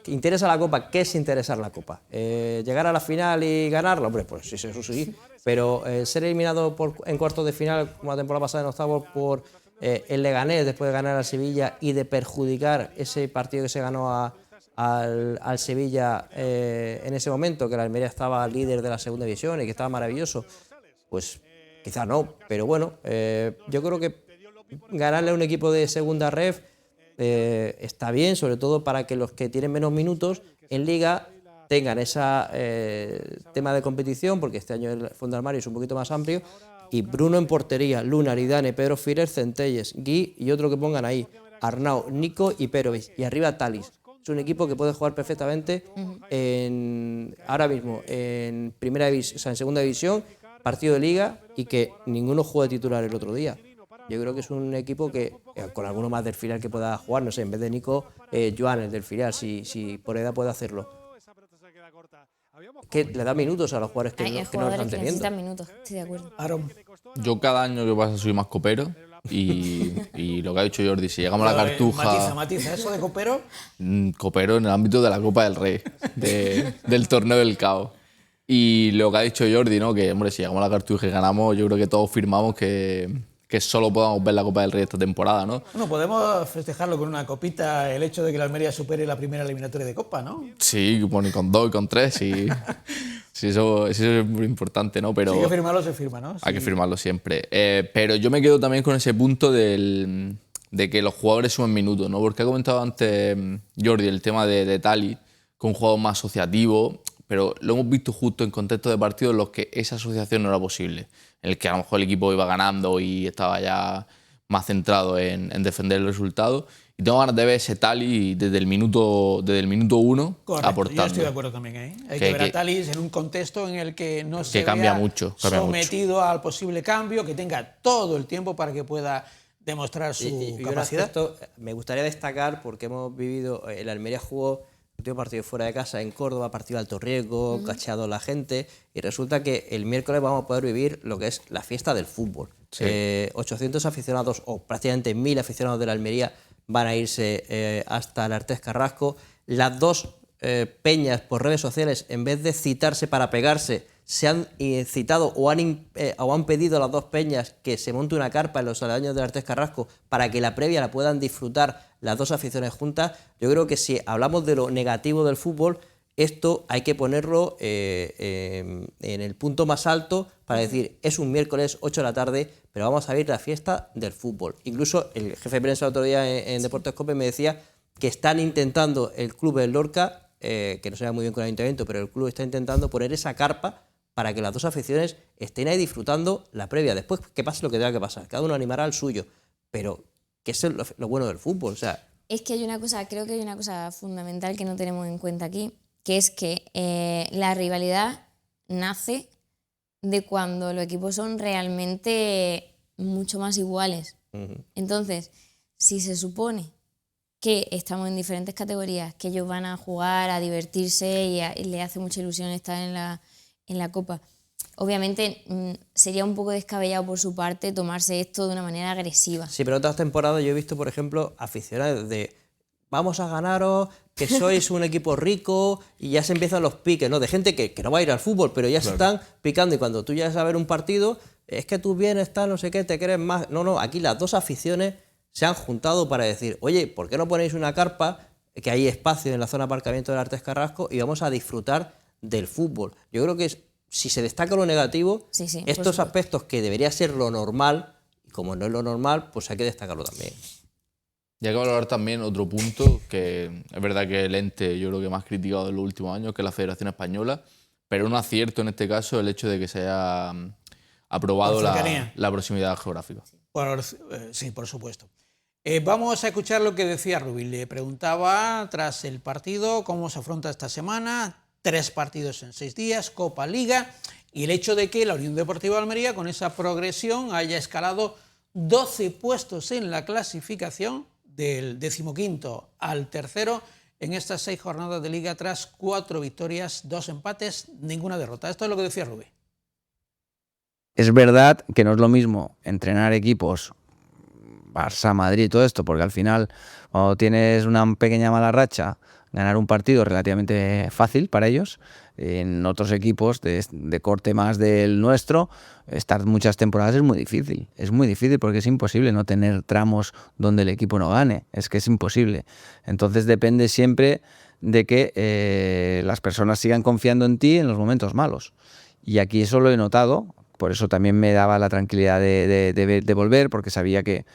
¿Interesa la Copa? ¿Qué es interesar la Copa? ¿Llegar a la final y ganarla? Hombre, pues sí, eso sí. Pero ser eliminado en cuartos de final, como la temporada pasada en octavos, por el Leganés, después de ganar al Sevilla y de perjudicar ese partido que se ganó al Sevilla en ese momento, que la Almería estaba líder de la segunda división y que estaba maravilloso, pues quizá no. Pero bueno, yo creo que ganarle a un equipo de segunda ref está bien, sobre todo para que los que tienen menos minutos en Liga tengan ese tema de competición, porque este año el fondo de armario es un poquito más amplio. Y Bruno en portería, Luna, Aridane, Pedro Firer, Centelles, Gui y otro que pongan ahí, Arnau, Nico y Perovic, y arriba Talis. Es un equipo que puede jugar perfectamente ahora mismo en primera división, o sea, en segunda división, partido de Liga, y que ninguno juegue titular el otro día. Yo creo que es un equipo que, con alguno más del filial que pueda jugar, no sé, en vez de Nico, Joan, el del filial, si por edad puede hacerlo. Que le da minutos a los jugadores que no están teniendo. Necesitan minutos, estoy de acuerdo. Aaron. Yo cada año que pasa soy más copero y lo que ha dicho Jordi, si llegamos a la Cartuja... Matiza, ¿eso de copero? Copero en el ámbito de la Copa del Rey, del torneo del caos. Y lo que ha dicho Jordi, ¿no? Que, hombre, si llegamos a la Cartuja y ganamos, yo creo que todos firmamos que solo podamos ver la Copa del Rey esta temporada, ¿no? Bueno, podemos festejarlo con una copita, el hecho de que la Almería supere la primera eliminatoria de Copa, ¿no? Sí, bueno, y con 2 y con 3, sí. Sí, eso es muy importante, ¿no? Pero si hay que firmarlo, se firma, ¿no? Hay que firmarlo siempre. Pero yo me quedo también con ese punto de que los jugadores sumen minutos, ¿no? Porque ha comentado antes Jordi el tema de Tali, con un jugador más asociativo, pero lo hemos visto justo en contextos de partidos en los que esa asociación no era posible, en el que a lo mejor el equipo iba ganando y estaba ya más centrado en defender el resultado. Y tengo ganas de ver ese Tali desde el minuto 1 aportando. Yo estoy de acuerdo también. Hay que ver a Tali en un contexto en el que no se cambia vea mucho, sometido al posible cambio, que tenga todo el tiempo para que pueda demostrar su capacidad. Me gustaría destacar, porque hemos vivido, el Almería jugó el último partido fuera de casa en Córdoba, partido de alto riesgo, cacheado a la gente, y resulta que el miércoles vamos a poder vivir lo que es la fiesta del fútbol. Sí. 800 aficionados, o prácticamente 1000 aficionados de la Almería, van a irse hasta el Artés Carrasco. Las dos peñas por redes sociales, en vez de citarse para pegarse, se han citado o han pedido a las dos peñas que se monte una carpa en los aledaños del Artés Carrasco para que la previa la puedan disfrutar las dos aficiones juntas. Yo creo que si hablamos de lo negativo del fútbol, esto hay que ponerlo en el punto más alto para decir, es un miércoles 8 de la tarde, pero vamos a ver la fiesta del fútbol. Incluso el jefe de prensa el otro día en Deportes Cope me decía que están intentando el club del Lorca, que no se ve muy bien con el ayuntamiento, pero el club está intentando poner esa carpa para que las dos aficiones estén ahí disfrutando la previa. Después que pase lo que tenga que pasar, cada uno animará al suyo, pero que es lo bueno del fútbol. O sea, es que creo que hay una cosa fundamental que no tenemos en cuenta aquí, que es que la rivalidad nace de cuando los equipos son realmente mucho más iguales. Entonces, si se supone que estamos en diferentes categorías, que ellos van a jugar, a divertirse y les hace mucha ilusión estar en la Copa, obviamente sería un poco descabellado por su parte tomarse esto de una manera agresiva. Sí, pero otras temporadas yo he visto, por ejemplo, aficionados de vamos a ganaros, que sois un equipo rico, y ya se empiezan los piques, ¿no? De gente que no va a ir al fútbol, pero ya se están picando, y cuando tú llegas a ver un partido, es que tú vienes, tal, no sé qué, te crees más. No, aquí las dos aficiones se han juntado para decir, oye, ¿por qué no ponéis una carpa, que hay espacio en la zona de aparcamiento del Artés Carrasco, y vamos a disfrutar del fútbol? Yo creo que si se destaca lo negativo, estos aspectos que debería ser lo normal, y como no es lo normal, pues hay que destacarlo también. Y hay que valorar también otro punto, que es verdad que el ente yo creo que más criticado en los últimos años, que es la Federación Española, pero un acierto en este caso el hecho de que se haya aprobado la proximidad geográfica. Sí, por supuesto. Vamos a escuchar lo que decía Rubí. Le preguntaba tras el partido cómo se afronta esta semana, 3 partidos en 6 días, Copa, Liga, y el hecho de que la Unión Deportiva Almería con esa progresión haya escalado 12 puestos en la clasificación del 15º al 3º en estas 6 jornadas de Liga tras 4 victorias, 2 empates, ninguna derrota. Esto es lo que decía Rubí. Es verdad que no es lo mismo entrenar equipos Barça, Madrid, todo esto, porque al final cuando tienes una pequeña mala racha, ganar un partido es relativamente fácil para ellos. En otros equipos de corte más del nuestro, estar muchas temporadas es muy difícil. Es muy difícil porque es imposible no tener tramos donde el equipo no gane. Es que es imposible. Entonces depende siempre de que las personas sigan confiando en ti en los momentos malos. Y aquí eso lo he notado. Por eso también me daba la tranquilidad de volver, porque sabía que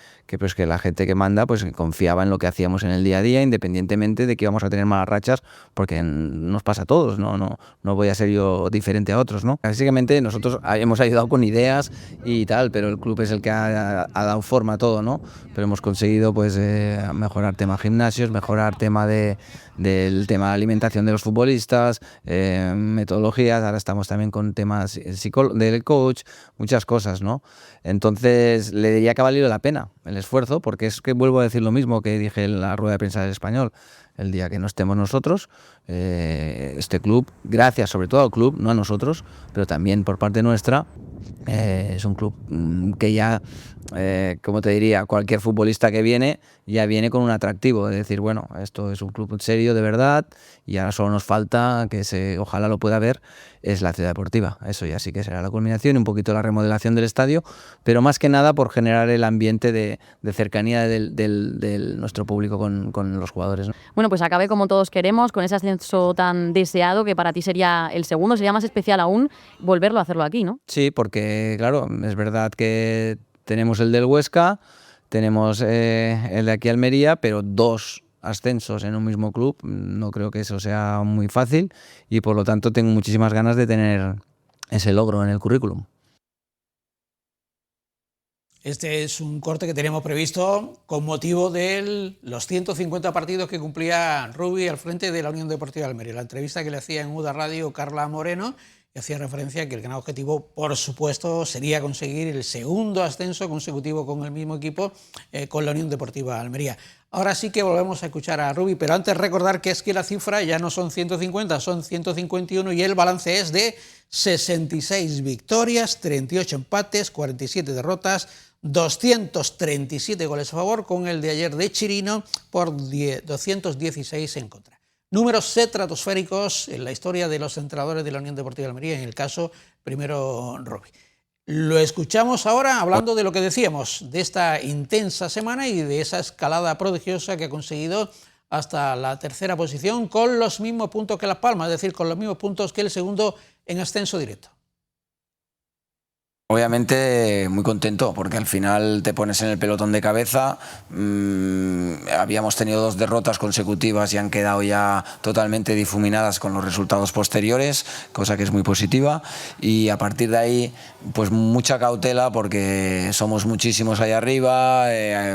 la gente que manda pues confiaba en lo que hacíamos en el día a día, independientemente de que íbamos a tener malas rachas, porque nos pasa a todos, no voy a ser yo diferente a otros, ¿no? Básicamente nosotros hemos ayudado con ideas y tal, pero el club es el que ha dado forma a todo, ¿no? Pero hemos conseguido pues mejorar tema gimnasios, mejorar tema del tema de alimentación de los futbolistas, metodologías, ahora estamos también con temas del coach, muchas cosas, ¿no? Entonces le diría que ha valido la pena el esfuerzo, porque es que vuelvo a decir lo mismo que dije en la rueda de prensa del Español. El día que no estemos nosotros, este club, gracias sobre todo al club, no a nosotros, pero también por parte nuestra, es un club que ya, como te diría, cualquier futbolista que viene ya viene con un atractivo, de decir, bueno, esto es un club serio de verdad y ahora solo nos falta que ojalá lo pueda ver, es la Ciudad Deportiva. Eso ya sí que será la culminación y un poquito la remodelación del estadio, pero más que nada por generar el ambiente de cercanía del nuestro público con los jugadores, ¿no? Bueno, pues acabe como todos queremos, con ese ascenso tan deseado, que para ti sería el segundo, sería más especial aún volverlo a hacerlo aquí, ¿no? Sí, porque claro, es verdad que tenemos el del Huesca, tenemos el de aquí Almería, pero 2 ascensos en un mismo club, no creo que eso sea muy fácil y por lo tanto tengo muchísimas ganas de tener ese logro en el currículum. Este es un corte que teníamos previsto con motivo de los 150 partidos que cumplía Rubi al frente de la Unión Deportiva de Almería. La entrevista que le hacía en UDA Radio Carla Moreno, y hacía referencia a que el gran objetivo, por supuesto, sería conseguir el segundo ascenso consecutivo con el mismo equipo, con la Unión Deportiva de Almería. Ahora sí que volvemos a escuchar a Rubi, pero antes recordar que es que la cifra ya no son 150, son 151 y el balance es de 66 victorias, 38 empates, 47 derrotas, 237 goles a favor, con el de ayer de Chirino por 216 en contra. Números estratosféricos en la historia de los entrenadores de la Unión Deportiva de Almería, en el caso primero Rubi. Lo escuchamos ahora hablando de lo que decíamos, de esta intensa semana y de esa escalada prodigiosa que ha conseguido hasta la tercera posición con los mismos puntos que Las Palmas, es decir, con los mismos puntos que el segundo en ascenso directo. Obviamente muy contento porque al final te pones en el pelotón de cabeza. Habíamos tenido 2 derrotas consecutivas y han quedado ya totalmente difuminadas con los resultados posteriores, cosa que es muy positiva, y a partir de ahí pues mucha cautela porque somos muchísimos ahí arriba,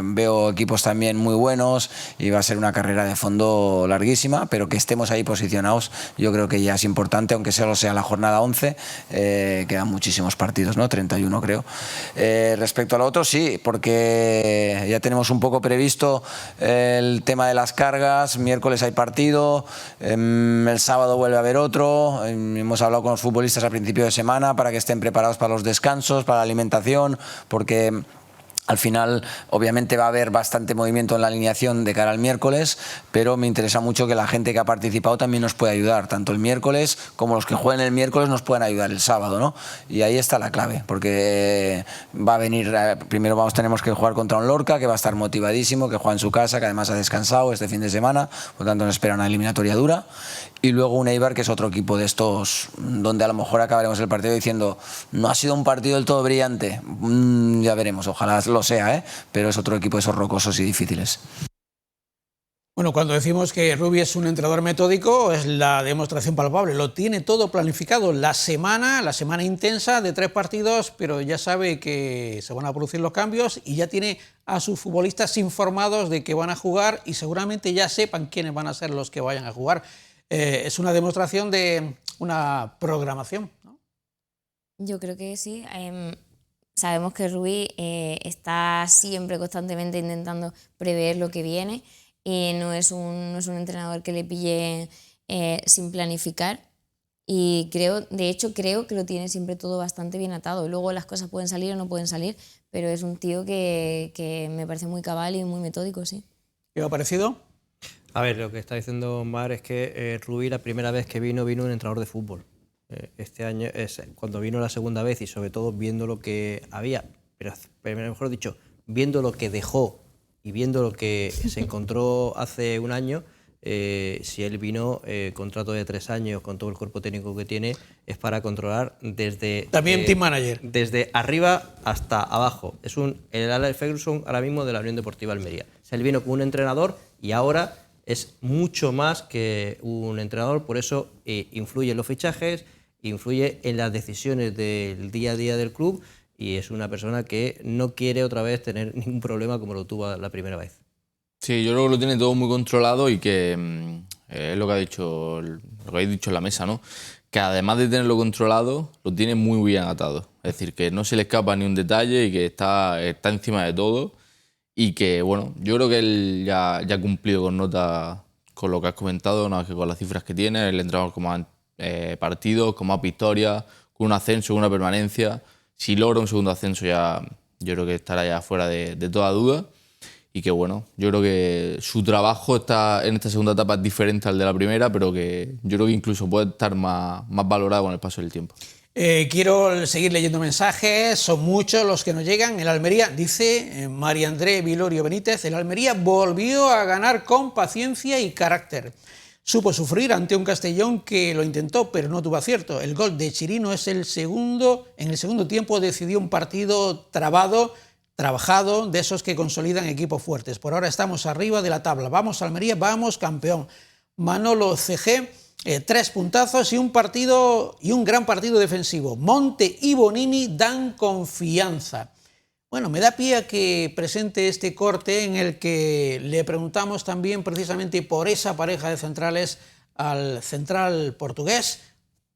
veo equipos también muy buenos y va a ser una carrera de fondo larguísima, pero que estemos ahí posicionados yo creo que ya es importante, aunque solo sea la jornada 11, quedan muchísimos partidos, ¿no? 31 creo. Respecto a lo otro, sí, porque ya tenemos un poco previsto el tema de las cargas. Miércoles hay partido, el sábado vuelve a haber otro. Hemos hablado con los futbolistas a principio de semana para que estén preparados para los descansos, para la alimentación, porque al final, obviamente, va a haber bastante movimiento en la alineación de cara al miércoles, pero me interesa mucho que la gente que ha participado también nos pueda ayudar, tanto el miércoles como los que jueguen el miércoles nos puedan ayudar el sábado, ¿no? Y ahí está la clave, porque va a venir, primero tenemos que jugar contra un Lorca, que va a estar motivadísimo, que juega en su casa, que además ha descansado este fin de semana, por lo tanto nos espera una eliminatoria dura. Y luego un Eibar, que es otro equipo de estos, donde a lo mejor acabaremos el partido diciendo no ha sido un partido del todo brillante. Ya veremos, ojalá lo sea, pero es otro equipo de esos rocosos y difíciles. Bueno, cuando decimos que Rubi es un entrenador metódico, es la demostración palpable. Lo tiene todo planificado. La semana intensa de 3 partidos, pero ya sabe que se van a producir los cambios y ya tiene a sus futbolistas informados de que van a jugar y seguramente ya sepan quiénes van a ser los que vayan a jugar. Es una demostración de una programación, ¿no? Yo creo que sí. Sabemos que Rubi está siempre, constantemente intentando prever lo que viene. No es un entrenador que le pille sin planificar. Y de hecho creo que lo tiene siempre todo bastante bien atado. Luego las cosas pueden salir o no pueden salir, pero es un tío que me parece muy cabal y muy metódico, sí. ¿Qué os ha parecido? A ver, lo que está diciendo Mar es que Rubi la primera vez que vino un entrenador de fútbol. Este año es cuando vino la segunda vez y sobre todo viendo lo que había, pero mejor dicho, viendo lo que dejó y viendo lo que se encontró hace un año, si él vino, contrato de 3 años con todo el cuerpo técnico que tiene, es para controlar desde... También team manager. Desde arriba hasta abajo. Es el Alex Ferguson ahora mismo de la Unión Deportiva Almería. O sea, él vino con un entrenador y ahora es mucho más que un entrenador, por eso influye en los fichajes, influye en las decisiones del día a día del club y es una persona que no quiere otra vez tener ningún problema como lo tuvo la primera vez. Sí, yo creo que lo tiene todo muy controlado y que es lo que habéis dicho en la mesa, ¿no? Que además de tenerlo controlado, lo tiene muy bien atado. Es decir, que no se le escapa ni un detalle y que está encima de todo. Y que, bueno, yo creo que él ya ha cumplido con nota con lo que has comentado, nada más que con las cifras que tiene, el entrenador con más partidos, con más victorias, con un ascenso, con una permanencia. Si logra un segundo ascenso ya, yo creo que estará ya fuera de toda duda. Y que, bueno, yo creo que su trabajo está en esta segunda etapa es diferente al de la primera, pero que yo creo que incluso puede estar más valorado con el paso del tiempo. Quiero seguir leyendo mensajes, son muchos los que nos llegan. El Almería, dice María André Vilorio Benítez, el Almería volvió a ganar con paciencia y carácter. Supo sufrir ante un Castellón que lo intentó, pero no tuvo acierto. El gol de Chirino es en el segundo tiempo decidió un partido trabajado, de esos que consolidan equipos fuertes. Por ahora estamos arriba de la tabla. Vamos Almería, vamos campeón. Manolo CG, 3 puntazos y un gran partido defensivo. Monte y Bonini dan confianza. Bueno, me da pie a que presente este corte en el que le preguntamos también precisamente por esa pareja de centrales al central portugués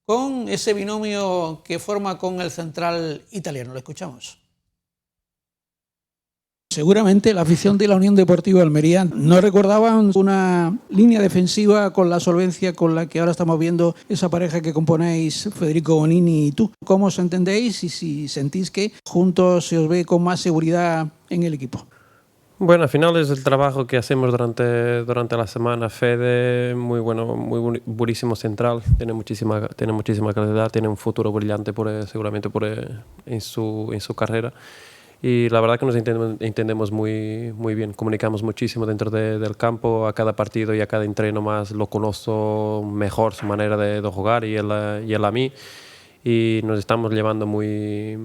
con ese binomio que forma con el central italiano. Lo escuchamos. Seguramente la afición de la Unión Deportiva Almería no recordaban una línea defensiva con la solvencia con la que ahora estamos viendo esa pareja que componéis Federico Bonini y tú. ¿Cómo os entendéis y si sentís que juntos se os ve con más seguridad en el equipo? Bueno, al final es el trabajo que hacemos durante la semana. Fede, muy bueno, muy buenísimo central, tiene muchísima calidad, tiene un futuro brillante seguramente en su carrera. Y la verdad que nos entendemos muy bien, comunicamos muchísimo dentro del campo, a cada partido y a cada entreno más lo conozco mejor, su manera de jugar y él a mí. Y nos estamos llevando muy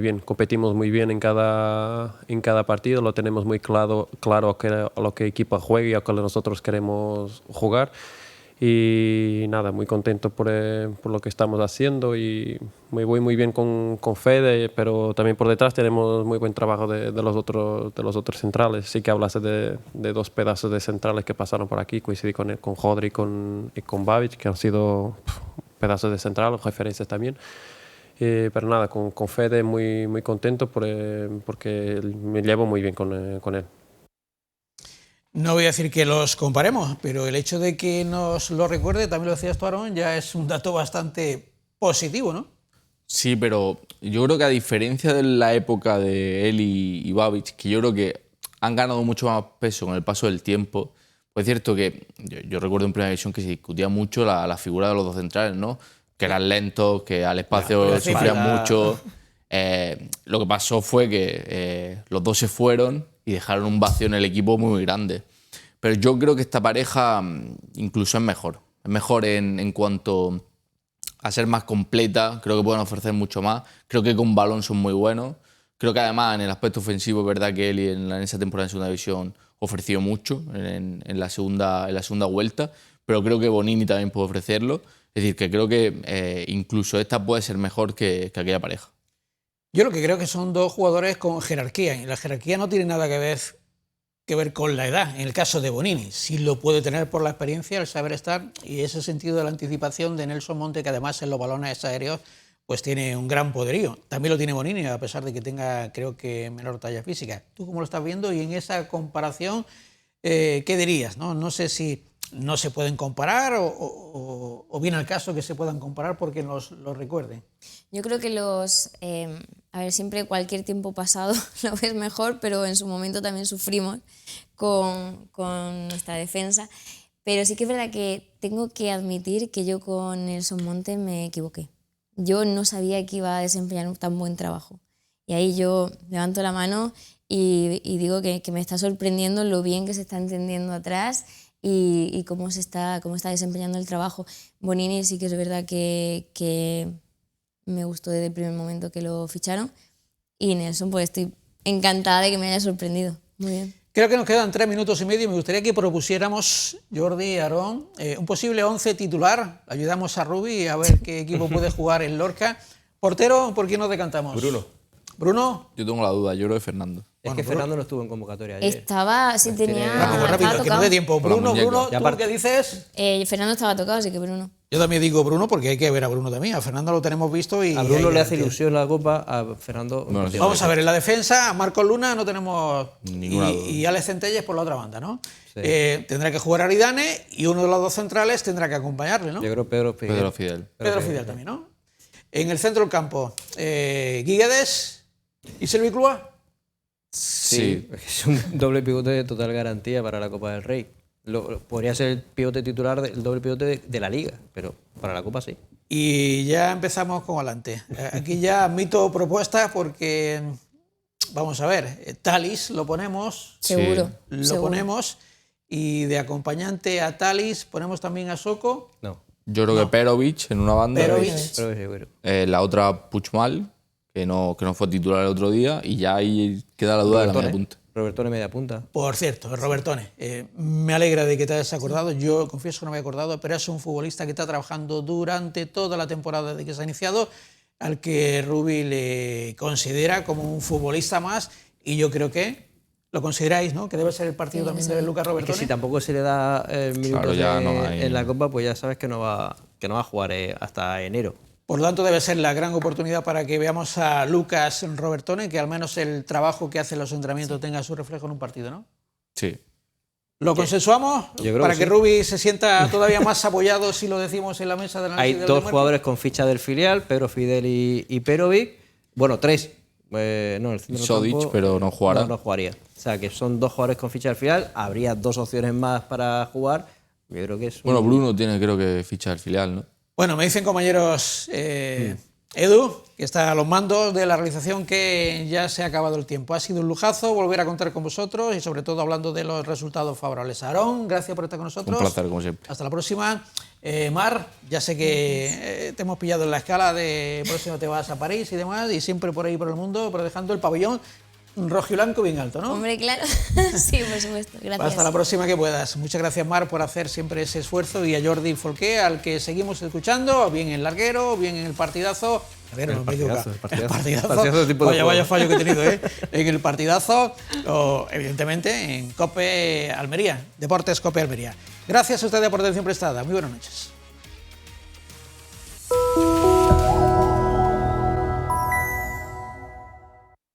bien, competimos muy bien en cada partido, lo tenemos muy claro a lo que equipo juega y a lo que nosotros queremos jugar. Y nada, muy contento por lo que estamos haciendo y me voy muy bien con Fede, pero también por detrás tenemos muy buen trabajo de los otros centrales. Sí que hablaste de dos pedazos de centrales que pasaron por aquí, coincidí con Hodri y con Babic, que han sido pedazos de central, referencias también. Pero nada, con Fede muy contento porque me llevo muy bien con él. No voy a decir que los comparemos, pero el hecho de que nos lo recuerde, también lo decías tú, Aarón, ya es un dato bastante positivo, ¿no? Sí, pero yo creo que a diferencia de la época de él y Babic, que yo creo que han ganado mucho más peso con el paso del tiempo, pues es cierto que yo recuerdo en Primera División que se discutía mucho la figura de los dos centrales, ¿no? Que eran lentos, que al espacio sufrían mucho. Lo que pasó fue que los dos se fueron y dejaron un vacío en el equipo muy grande. Pero yo creo que esta pareja incluso es mejor. Es mejor en cuanto a ser más completa. Creo que pueden ofrecer mucho más. Creo que con balón son muy buenos. Creo que además en el aspecto ofensivo es verdad que Eli en esa temporada en segunda división ofreció mucho en la segunda vuelta. Pero creo que Bonini también puede ofrecerlo. Es decir, que creo que incluso esta puede ser mejor que aquella pareja. Yo lo que creo que son dos jugadores con jerarquía, y la jerarquía no tiene nada que ver con la edad, en el caso de Bonini. Sí lo puede tener por la experiencia, el saber estar, y ese sentido de la anticipación de Nelson Monte, que además en los balones aéreos pues tiene un gran poderío. También lo tiene Bonini, a pesar de que tenga, creo que, menor talla física. ¿Tú cómo lo estás viendo? Y en esa comparación, ¿qué dirías? No sé si no se pueden comparar o viene al caso que se puedan comparar porque nos lo recuerden. Yo creo que a ver, siempre cualquier tiempo pasado lo ves mejor, pero en su momento también sufrimos con nuestra defensa. Pero sí que es verdad que tengo que admitir que yo con Nelson Monte me equivoqué. Yo no sabía que iba a desempeñar un tan buen trabajo. Y ahí yo levanto la mano y digo que me está sorprendiendo lo bien que se está entendiendo atrás y cómo está desempeñando el trabajo. Bonini sí que es verdad que me gustó desde el primer momento que lo ficharon, y Nelson, pues estoy encantada de que me haya sorprendido. Muy bien. Creo que nos quedan 3 minutos y medio. Me gustaría que propusiéramos, Jordi y Aarón, un posible 11 titular. Ayudamos a Rubi a ver qué equipo puede jugar en Lorca. Portero, ¿por quién nos decantamos? ¿Bruno? Yo tengo la duda, yo creo que Fernando. Es que Fernando no estuvo en convocatoria ayer. Estaba, sí tenía... Vamos rápido, que no dé tiempo. Bruno, ¿tú qué dices? Fernando estaba tocado, así que Bruno. Yo también digo Bruno porque hay que ver a Bruno también. A Fernando lo tenemos visto y... A Bruno le hace ilusión la Copa, a Fernando... No, vamos a ver, en la defensa, Marcos Luna no tenemos... Ninguna duda. Y Alex Centelles por la otra banda, ¿no? Sí. Tendrá que jugar Aridane y uno de los dos centrales tendrá que acompañarle, ¿no? Yo creo Pedro Fidel. Pedro Fidel también, ¿no? En el centro del campo, Guiguedes y Servi Clua. Sí, es un doble pivote de total garantía para la Copa del Rey. Podría ser el pivote titular, el doble pivote de la Liga, pero para la Copa sí. Y ya empezamos con adelante. Aquí ya admito propuestas porque, vamos a ver, Thalys lo ponemos. Seguro. Lo ponemos. Y de acompañante a Thalys ponemos también a Soko. No. Yo creo que Perovic en una banda. Perovic. La otra Puigmal, que no fue titular el otro día, y ya ahí queda la duda de la media punta. Robertone media punta. Por cierto, Robertone, me alegra de que te hayas acordado. Yo confieso que no me había acordado, pero es un futbolista que está trabajando durante toda la temporada desde que se ha iniciado. al que Rubi le considera como un futbolista más, y yo creo que lo consideráis, ¿no? Que debe ser el partido también de Lucas Robertone. Es que si tampoco se le da minutos en la Copa, pues ya sabes que no va a jugar hasta enero. Por lo tanto, debe ser la gran oportunidad para que veamos a Lucas Robertone, que al menos el trabajo que hace en los entrenamientos tenga su reflejo en un partido, ¿no? Sí. ¿Lo consensuamos? Para que Rubi se sienta todavía más apoyado si lo decimos en la mesa de análisis. Hay dos jugadores con ficha del filial, Pedro Fidel y Perovic. Bueno, tres. No, el Sodic, pero no jugará. No jugaría. O sea, que son dos jugadores con ficha del filial. Habría dos opciones más para jugar. Yo creo que es Bueno, Bruno tiene, creo que, ficha del filial, ¿no? Bueno, me dicen compañeros, Edu, que está a los mandos de la realización, que ya se ha acabado el tiempo. Ha sido un lujazo volver a contar con vosotros y sobre todo hablando de los resultados favorables. Aarón, gracias por estar con nosotros. Un placer, como siempre. Hasta la próxima. Mar, ya sé que te hemos pillado en la escala de próximo te vas a París y demás, y siempre por ahí por el mundo, pero dejando el pabellón rojo y blanco bien alto, ¿no? Hombre, claro. Sí, por supuesto. Gracias. Hasta la próxima que puedas. Muchas gracias, Mar, por hacer siempre ese esfuerzo, y a Jordi Folqué, al que seguimos escuchando, bien en larguero, bien en el partidazo. El partidazo. Vaya fallo que he tenido, ¿eh? En el partidazo, o evidentemente en COPE Almería, Deportes COPE Almería. Gracias a ustedes por atención prestada. Muy buenas noches.